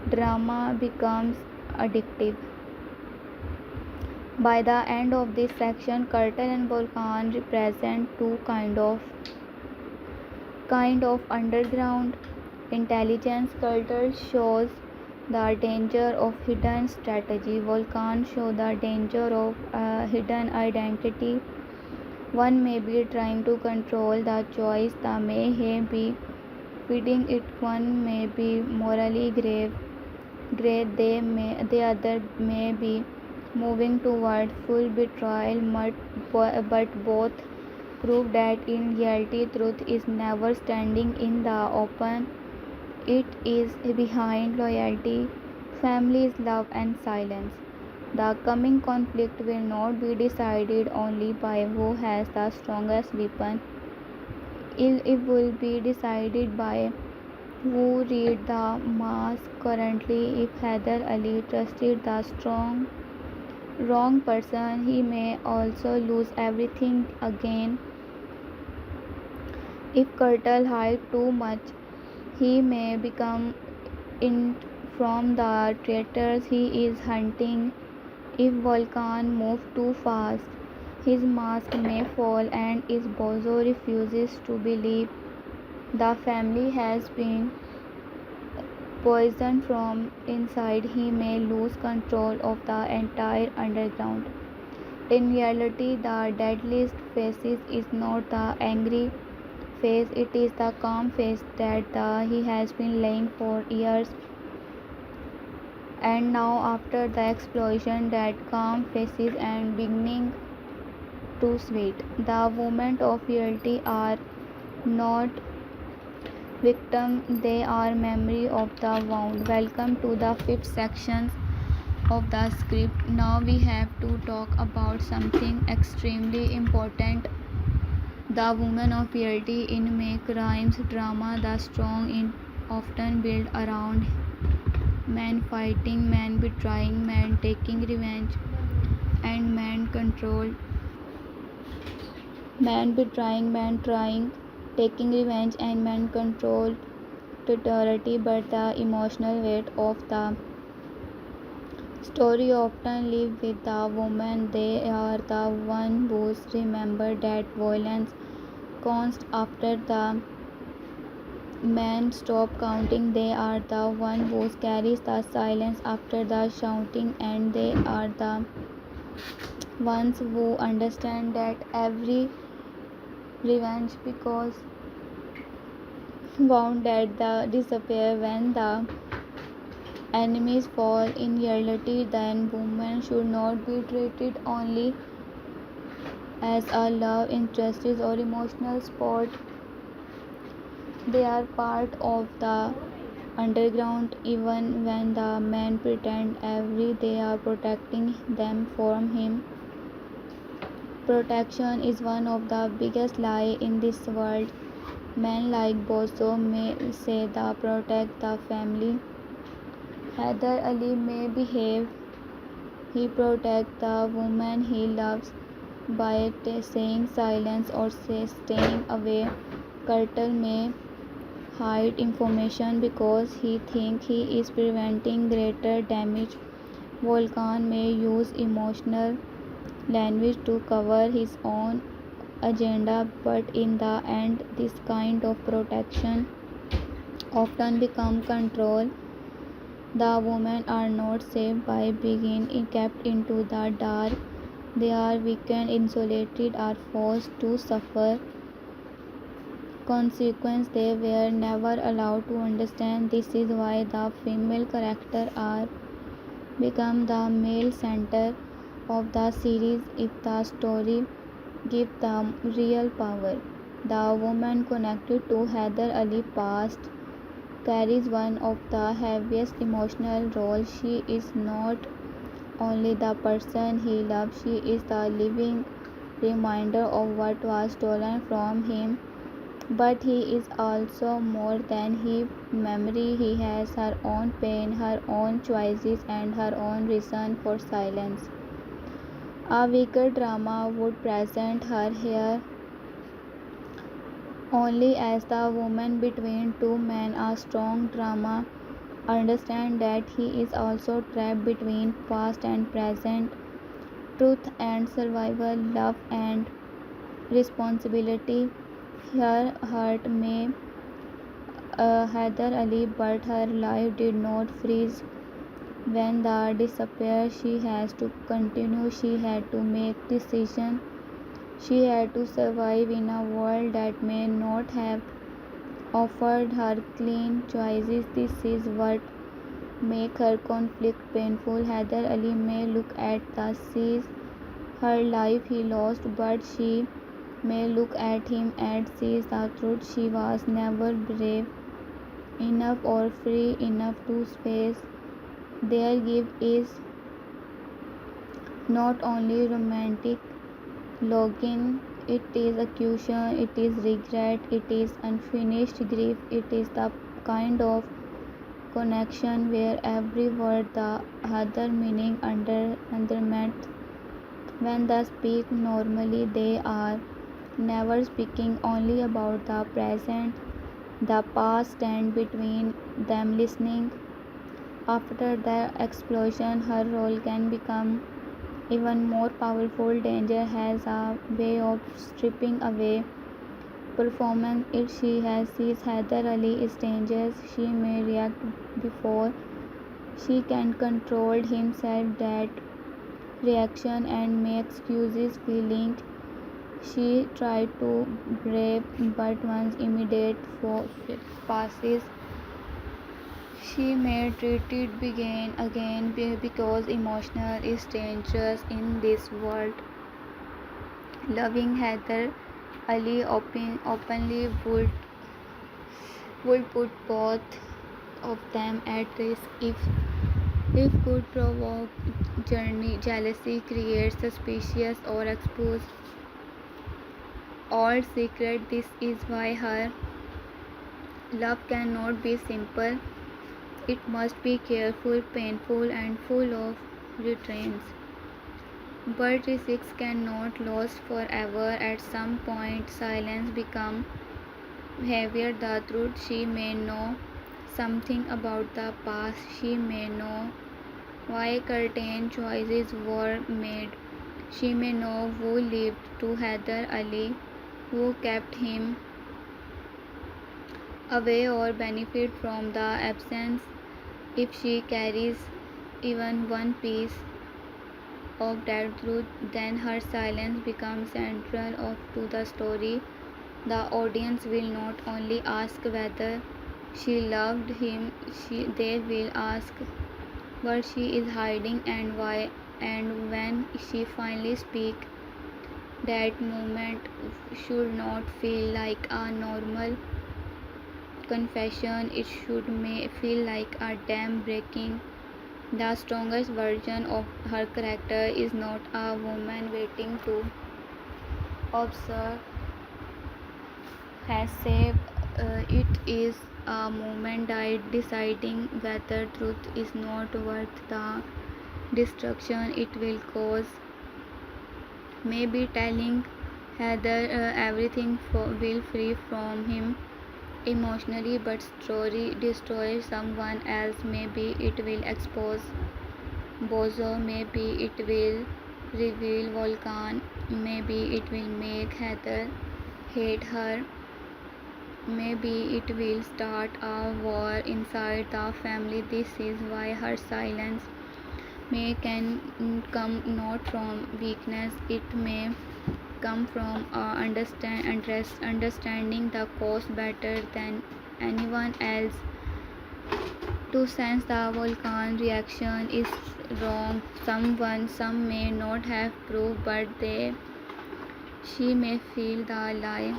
drama becomes addictive. By the end of this section, Curt and Volcan represent two kind of underground intelligence. Curt shows the danger of hidden strategy. Volcan shows the danger of hidden identity. One may be trying to control the choice, the may be feeding it. One may be morally great. The other may be moving toward full betrayal. But both prove that in reality, truth is never standing in the open. It is behind loyalty, families, love, and silence. The coming conflict will not be decided only by who has the strongest weapon. It will be decided by who read the mask currently. If Heather Ali trusted the wrong person, he may also lose everything again. If Curtle hides too much, he may become in from the traitors he is hunting. If Volcan moves too fast, his mask may fall, and if Bozo refuses to believe the family has been poisoned from inside, he may lose control of the entire underground. In reality, the deadliest phase is not the angry phase, it is the calm phase that he has been laying for years. And now, after the explosion, that calm faces and beginning to sweat. The moments of reality are not victim, they are memory of the wound. Welcome to the fifth section of the script. Now we have to talk about something extremely important. The woman of reality in make crimes drama. The strong in often built around man fighting, man betraying, man taking revenge, and man controlled. Man betraying, man trying, taking revenge, and man controlled authority. But the emotional weight of the story often lives with the woman. They are the one who remember that violence const after the men stop counting. They are the one who carries the silence after the shouting, and they are the ones who understand that every revenge because wound that the disappear when the enemies fall. In reality, then women should not be treated only as a love interest or emotional support. They are part of the underground even when the men pretend every they are protecting them from him. Protection is one of the biggest lies in this world. Men like Boso may say they protect the family. Heather Ali may behave he protects the woman he loves by saying silence or staying away. Curt may hide information because he thinks he is preventing greater damage. Volcan may use emotional language to cover his own agenda, but in the end, this kind of protection often becomes control. The women are not saved by being kept into the dark. They are weakened, insulated, are forced to suffer consequences they were never allowed to understand. This is why the female characters are become the male center of the series. If the story gives them real power, the woman connected to Heather Ali past carries one of the heaviest emotional roles. She is not only the person he loves, she is the living reminder of what was stolen from him. But he is also more than his memory. He has her own pain, her own choices, and her own reason for silence. A weaker drama would present her here only as the woman between two men. A strong drama understands that he is also trapped between past and present, truth and survival, love and responsibility. Her heart may Heather Ali, but her life did not freeze. When the disappeared, she has to continue. She had to make decisions. She had to survive in a world that may not have offered her clean choices. This is what makes her conflict painful. Heather Ali may look at the seas, her life he lost, but she may look at him and sees the truth. She was never brave enough or free enough to face. Their gift is not only romantic longing, it is accusation, it is regret, it is unfinished grief, it is the kind of connection where every word the other meaning underneath. When they speak normally, they are never speaking only about the present. The past stands between them listening. After the explosion, her role can become even more powerful. Danger has a way of stripping away performance. If she has sees Heather Ali is dangerous, she may react before she can control himself that reaction and make excuses feeling she tried to brave, but once immediate passes, she may treat it begin again because emotional is dangerous in this world. Loving Heather Ali openly would put both of them at risk. If could provoke jealousy, create suspicious or expose all secret. This is why her love cannot be simple. It must be careful, painful, and full of restraints. But risks cannot last forever. At some point, silence becomes heavier. The truth, she may know something about the past. She may know why certain choices were made. She may know who lived to Heather Ali, who kept him away or benefit from the absence. If she carries even one piece of that truth, then her silence becomes central to the story. The audience will not only ask whether she loved him, they will ask what she is hiding and why. And when she finally speaks, that moment should not feel like a normal confession, it should may feel like a dam breaking. The strongest version of her character is not a woman waiting to observe has saved. It is a moment deciding whether truth is not worth the destruction it will cause. Maybe telling Heather everything will free from him emotionally, but story destroys someone else. Maybe it will expose Bozo, maybe it will reveal Volcan, maybe it will make Heather hate her, maybe it will start a war inside the family. This is why her silence may can come not from weakness, it may come from understanding the cause better than anyone else. To sense the volcano reaction is wrong. Some may not have proof, but she may feel the lie.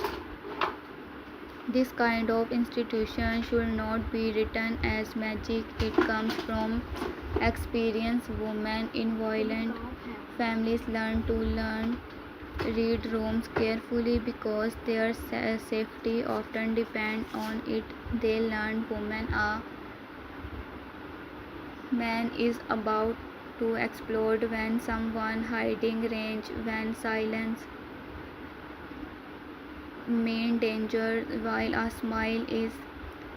This kind of institution should not be written as magic. It comes from experience. Women in violent families learn to read rooms carefully because their safety often depends on it. They learn women a man is about to explode when someone hiding range, when silence mean danger, while a smile is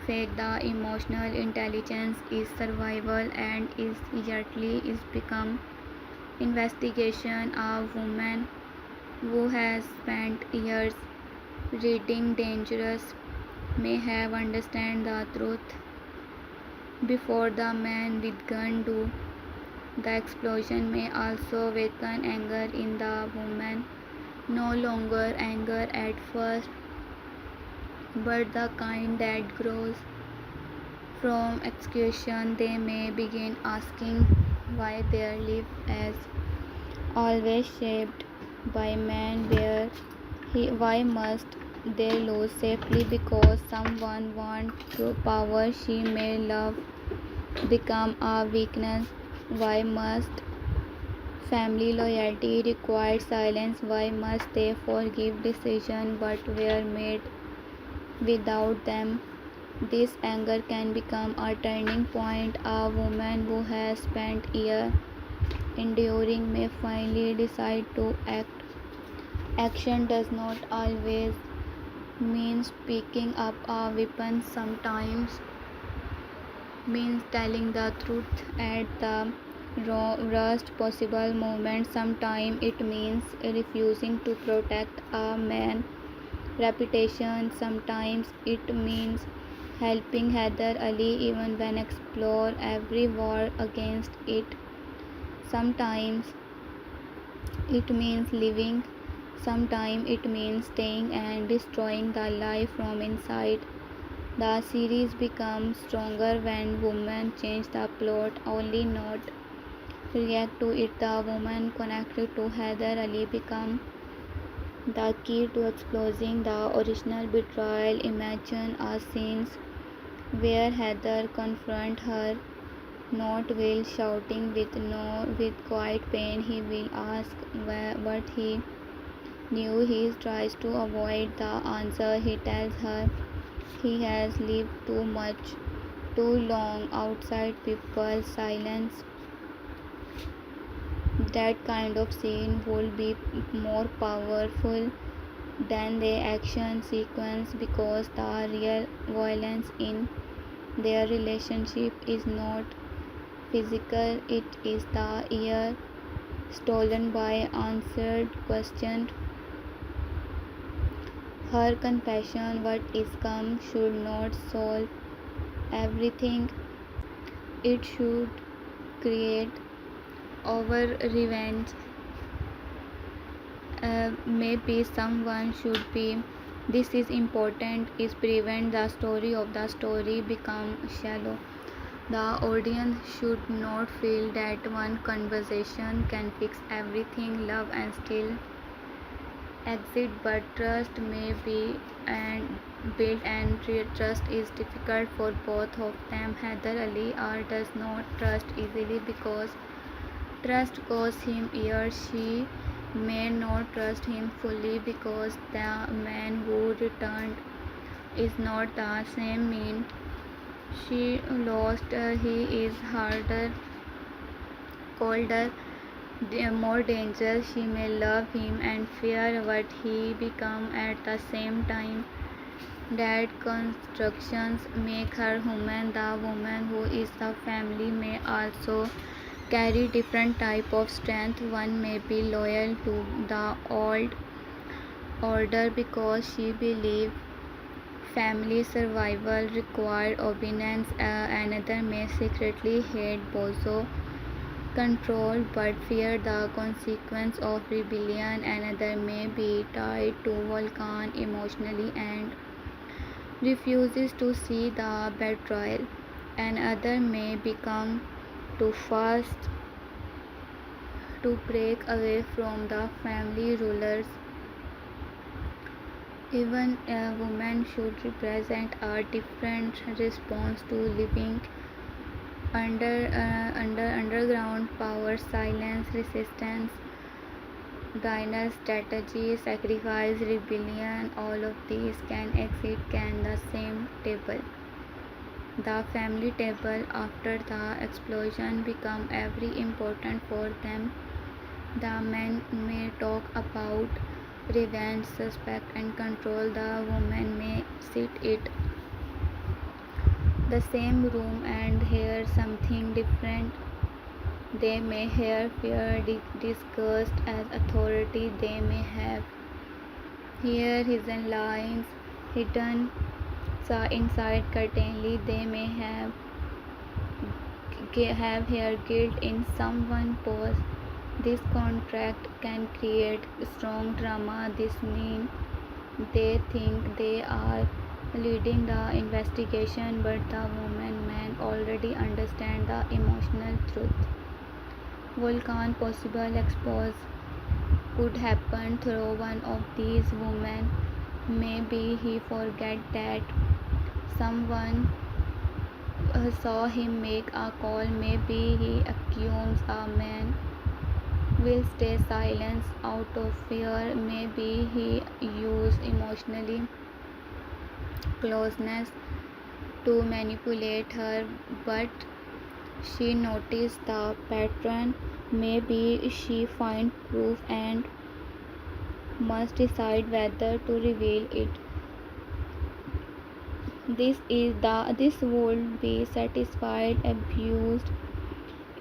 fake. The emotional intelligence is survival and is yetly is become investigation. A woman who has spent years reading dangerous may have understand the truth before the man with gun do. The explosion may also awaken anger in the woman, no longer anger at first, but the kind that grows from execution. They may begin asking why their life is always shaped by man, why must they lose safely because someone wants power. She may love become a weakness. Why must family loyalty require silence? Why must they forgive decisions but were made without them? This anger can become a turning point. A woman who has spent years enduring may finally decide to act. Action does not always mean picking up a weapon. Sometimes means telling the truth at the worst possible moment. Sometimes it means refusing to protect a man's reputation. Sometimes it means helping Heather Ali even when explore every war against it. Sometimes it means living. Sometimes it means staying and destroying the life from inside. The series becomes stronger when women change the plot, only not react to it. The woman connected to Heather Ali become the key to exposing the original betrayal. Imagine a scene where Heather confront her, not while shouting with quiet pain. He will ask what he knew. He tries to avoid the answer. He tells her he has lived too long outside people's silence. That kind of scene would be more powerful than the action sequence because the real violence in their relationship is not physical, it is the ear stolen by answered questions. Her confession, what is come, should not solve everything. It should create over revenge. Maybe someone should be. This is important. Is prevent the story of the story become shallow. The audience should not feel that one conversation can fix everything. Love and still exit, but trust may be and build and trust is difficult for both of them. Heather Ali does not trust easily because trust costs him years. She may not trust him fully because the man who returned is not the same man she lost. He is harder, colder, more dangerous. She may love him and fear what he become at the same time. That constructions make her human. The woman who is the family may also carry different type of strength. One may be loyal to the old order because she believes family survival required obedience. Another may secretly hate Bozo control but fear the consequence of rebellion. Another may be tied to Volcan emotionally and refuses to see the betrayal. Another may become too fast to break away from the family rulers. Even a woman should represent a different response to living under underground power, silence, resistance, denial strategy, sacrifice, rebellion. All of these can exist can the same table. The family table after the explosion become very important for them. The men may talk about revenge, suspect and control. The woman may sit it the same room and hear something different. They may hear fear discussed as authority. They may have hear hidden lines hidden inside curtainly. They may have here guilt in someone pose. This contract can create strong drama. This means they think they are leading the investigation, but the woman man already understand the emotional truth. Volcan possible expose could happen through one of these women. Maybe he forget that someone saw him make a call. Maybe he accused a man will stay silent out of fear. Maybe he used emotionally closeness to manipulate her, but she noticed the pattern. Maybe she find proof and must decide whether to reveal it. This would be satisfied, abused.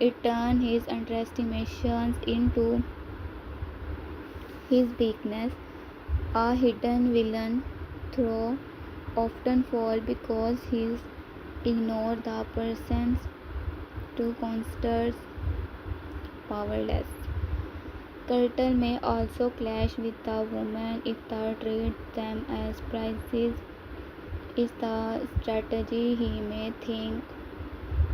It turned his underestimations into his weakness. A hidden villain through often fall because he ignores the person's to consider powerless. Curt may also clash with the woman if they treat them as prizes. Is the strategy he may think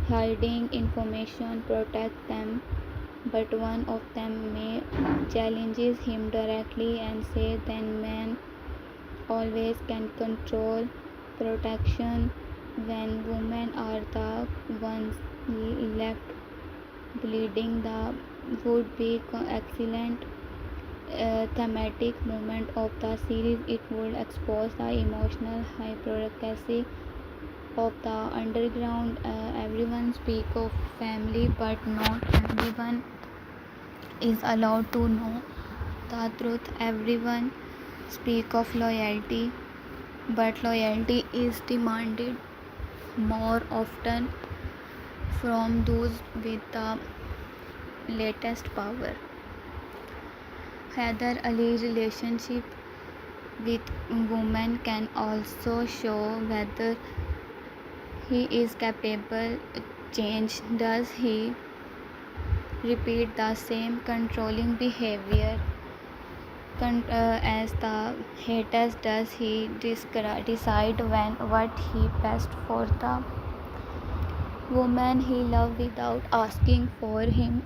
hiding information protect them, but one of them may challenges him directly and say then men always can control protection when women are the ones left bleeding. The would be excellent thematic moment of the series. It would expose the emotional hypocrisy of the underground. Everyone speak of family, but not everyone is allowed to know the truth. Everyone speak of loyalty, but loyalty is demanded more often from those with the latest power. Heather Ali's relationship with women can also show whether he is capable change. Does he repeat the same controlling behavior as the haters? Does he decide when what he best for the woman he loves without asking for him?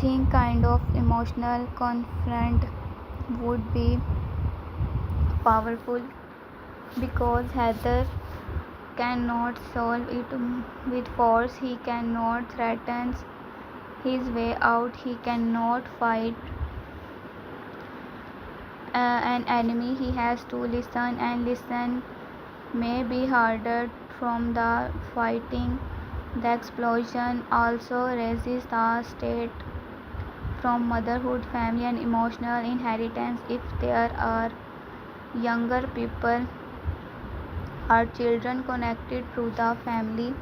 Think kind of emotional confront would be powerful because Heather cannot solve it with force. He cannot threaten his way out. He cannot fight an enemy. He has to listen, and listen may be harder from the fighting. The explosion also raises the state from motherhood, family, and emotional inheritance. If there are younger people or children connected to the family,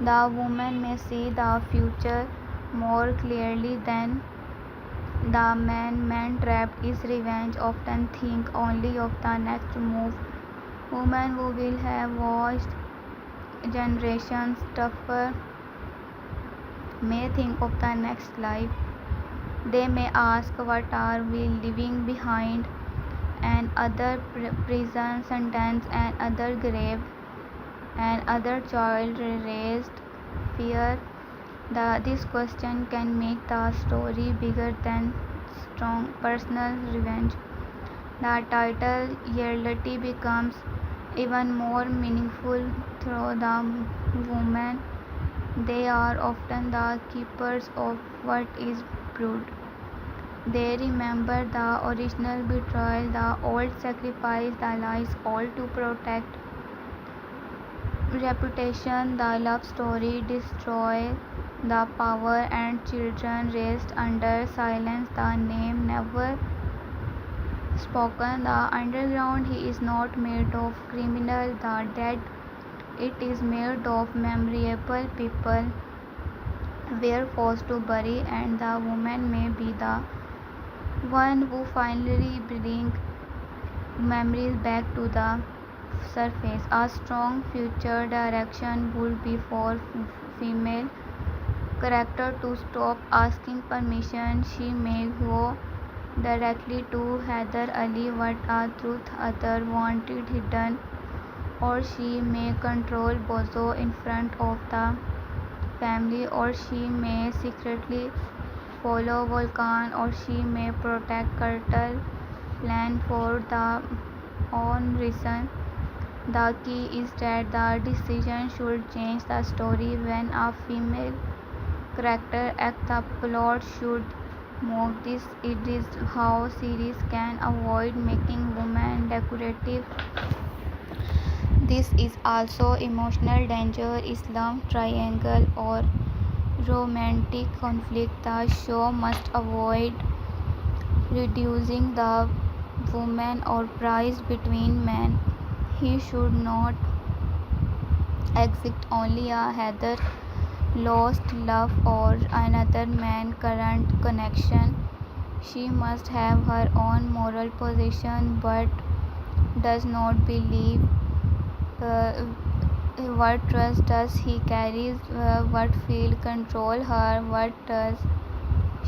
the woman may see the future more clearly than the man. Man trapped in revenge often think only of the next move. Women who will have watched generations tougher may think of the next life. They may ask, what are we leaving behind? Another prison sentence, another grave, another child raised. Fear. This question can make the story bigger than strong personal revenge. The title reality becomes even more meaningful through the women. They are often the keepers of what is brewed. They remember the original betrayal, the old sacrifice, the lies, all to protect reputation. The love story destroy the power, and children raised under silence, the name never spoken. The underground he is not made of criminal, the dead. It is made of memorable people were forced to bury, and the woman may be the one who finally brings memories back to the surface. A strong future direction would be for female character to stop asking permission. She may go directly to Heather Ali, what a truth other wanted hidden, or she may control Bozo in front of the family, or she may secretly follow Volcan, or she may protect Curt, plan for the own reason. The key is that the decision should change the story. When a female character acts, the plot should move. This it is how series can avoid making women decorative. This is also emotional danger, Islam triangle, or romantic conflict. The show must avoid reducing the woman or prize between men. He should not exist only a Heather lost love or another man current connection. She must have her own moral position, but does not believe what trust does he carries, what feel control her, what does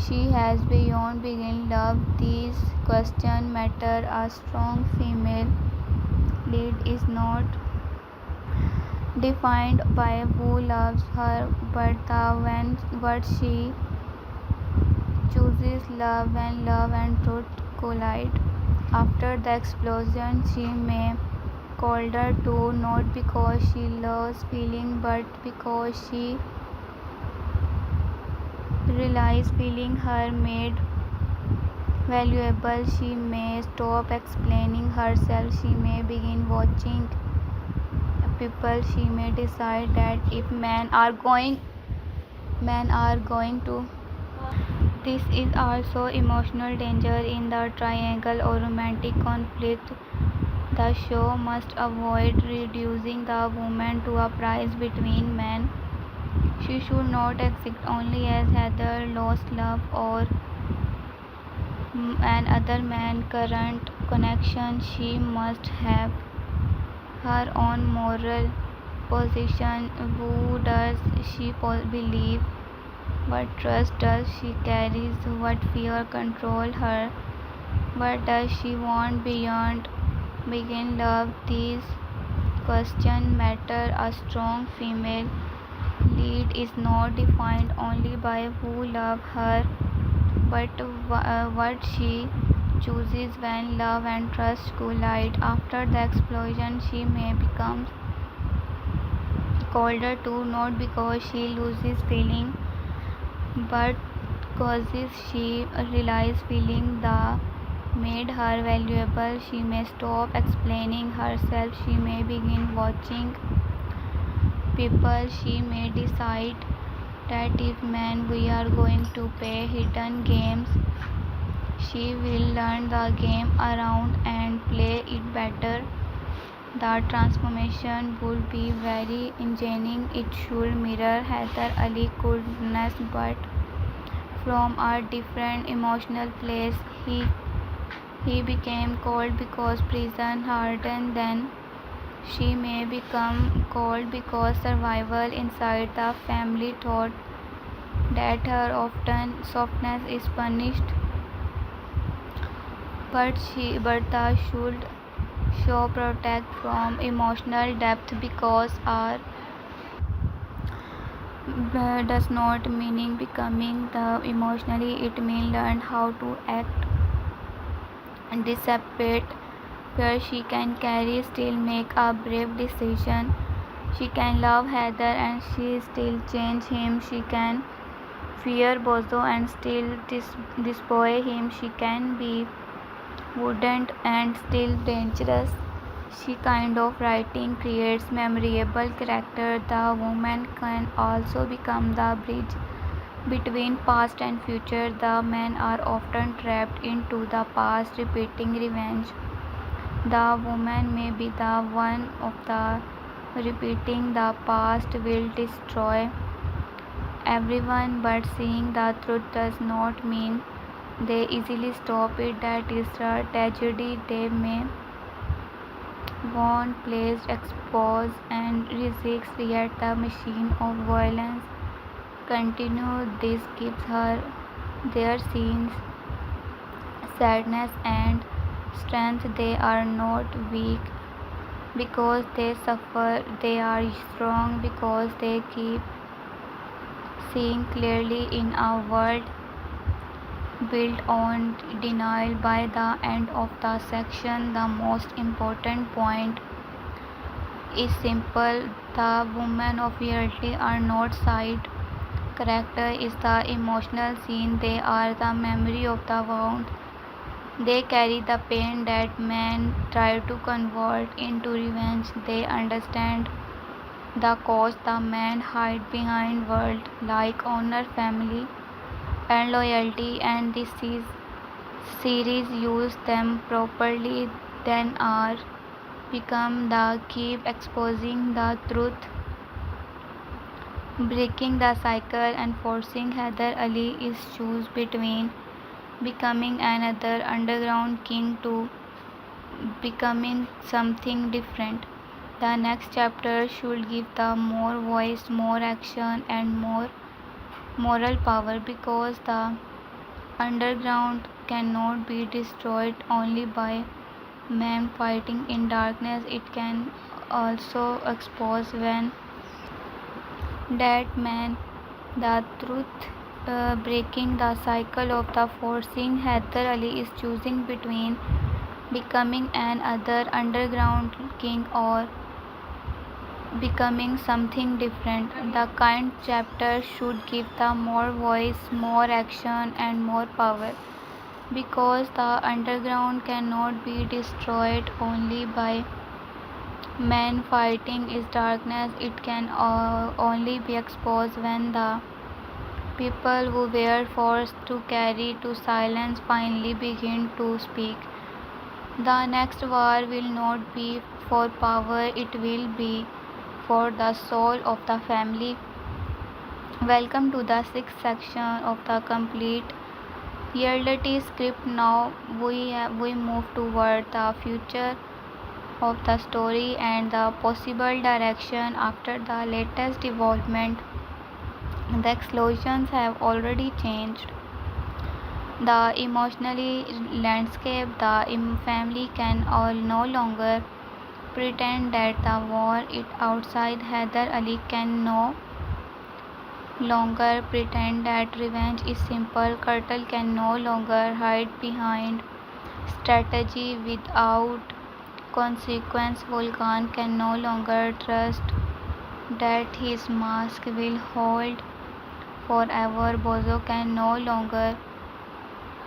she has beyond begin love. These questions matter. A strong female lead is not defined by who loves her, but when what she chooses. Love when love and truth collide. After the explosion, she may colder too, not because she loves feeling, but because she realized feeling her made valuable. She may stop explaining herself. She may begin watching people. She may decide that if men are going to. This is also emotional danger in the triangle or romantic conflict. The show must avoid reducing the woman to a prize between men. She should not exist only as Heather lost love or another man current connection. She must have her own moral position. Who does she believe? What trust does she carry? What fear control her? What does she want beyond begin love? These questions matter. A strong female lead is not defined only by who love her, but what she chooses when love and trust collide. After the explosion, she may become colder too, not because she loses feeling, but causes she realizes feeling that made her valuable. She may stop explaining herself. She may begin watching people. She may decide that if man we are going to play hidden games, she will learn the game around and play it better. The transformation would be very engineering. It should mirror Heather Ali coldness, but from a different emotional place. He became cold because prison hardened. Then she may become cold because survival inside the family thought that her often softness is punished. But the should show protect from emotional depth because our does not meaning becoming the emotionally. It means learn how to act dissipate where she can carry still make a brave decision. She can love Heather and she still change him. She can fear Bozo and still destroy him. She can be wooden and still dangerous. She kind of writing creates memorable character. The woman can also become the bridge between past and future. The men are often trapped into the past, repeating revenge. The woman may be the one of the repeating the past will destroy everyone, but seeing the truth does not mean they easily stop it. That is the tragedy. They may want placed exposed and risks, yet the machine of violence continue. This gives her their scenes sadness and strength. They are not weak because they suffer. They are strong because they keep seeing clearly in a world built on denial. By the end of the section, the most important point is simple. The women of reality are not side character is the emotional scene. They are the memory of the wound. They carry the pain that men try to convert into revenge. They understand the cost the men hide behind words like honor, family, and loyalty, and this series use them properly. Then are become the keep exposing the truth, breaking the cycle, and forcing Heather Ali is choose between becoming another underground king to becoming something different. The next chapter should give the more voice, more action, and more moral power because the underground cannot be destroyed only by men fighting in darkness. It can also expose when that man the truth, breaking the cycle of the forcing. Heather Ali is choosing between becoming an other underground king or becoming something different. The kind chapter should give the more voice, more action, and more power because the underground cannot be destroyed only by men fighting is darkness. It can only be exposed when the people who were forced to carry to silence finally begin to speak. The next war will not be for power, it will be for the soul of the family. Welcome to the sixth section of the complete reality script. Now we move toward the future of the story and the possible direction after the latest development. The explosions have already changed the emotionally landscape. The family can all no longer pretend that the war is outside. Heather Ali can no longer pretend that revenge is simple. Curt can no longer hide behind strategy without consequence. Volcan can no longer trust that his mask will hold forever. Bozo can no longer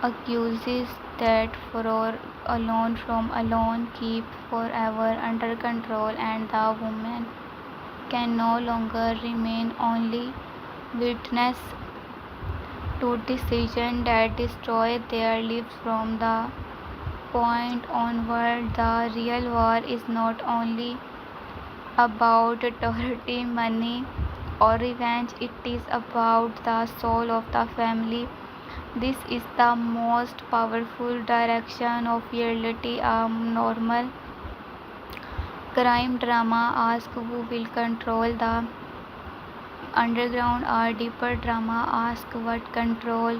accuses that for alone keep forever under control, and the woman can no longer remain only witness to decisions that destroy their lives. From the point onward, the real war is not only about authority, money, or revenge, it is about the soul of the family. This is the most powerful direction of reality. A normal crime drama asks who will control the underground. A deeper drama asks what control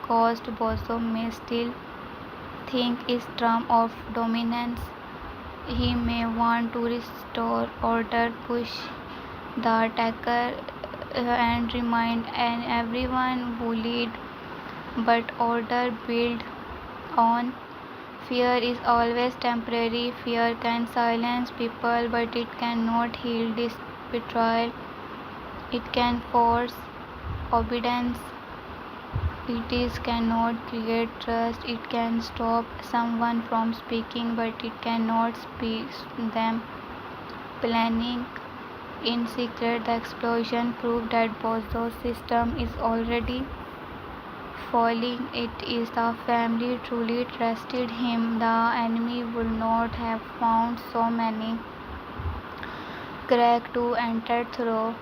cost. Boso may still think is term of dominance. He may want to restore order, push the attacker, and remind everyone who lead. But order built on fear is always temporary. Fear can silence people, but it cannot heal this betrayal. It can force obedience. It cannot create trust. It can stop someone from speaking, but it cannot speak them. Planning in secret, the explosion proved that Bozo's system is already falling. It is the family truly trusted him. The enemy would not have found so many cracks to enter through.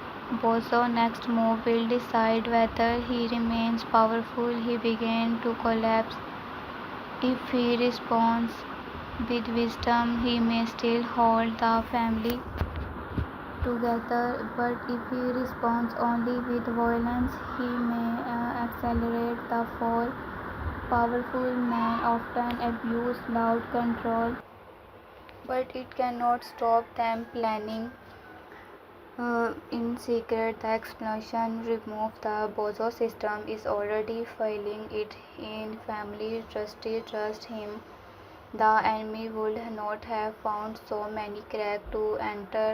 Bozo's next move will decide whether he remains powerful. He began to collapse. If he responds with wisdom, he may still hold the family together, but if he responds only with violence, he may accelerate the fall. Powerful men often abuse loud control, but it cannot stop them. Planning in secret, the explosion removed the Bozo system is already failing. It in family trust him. The enemy would not have found so many cracks to enter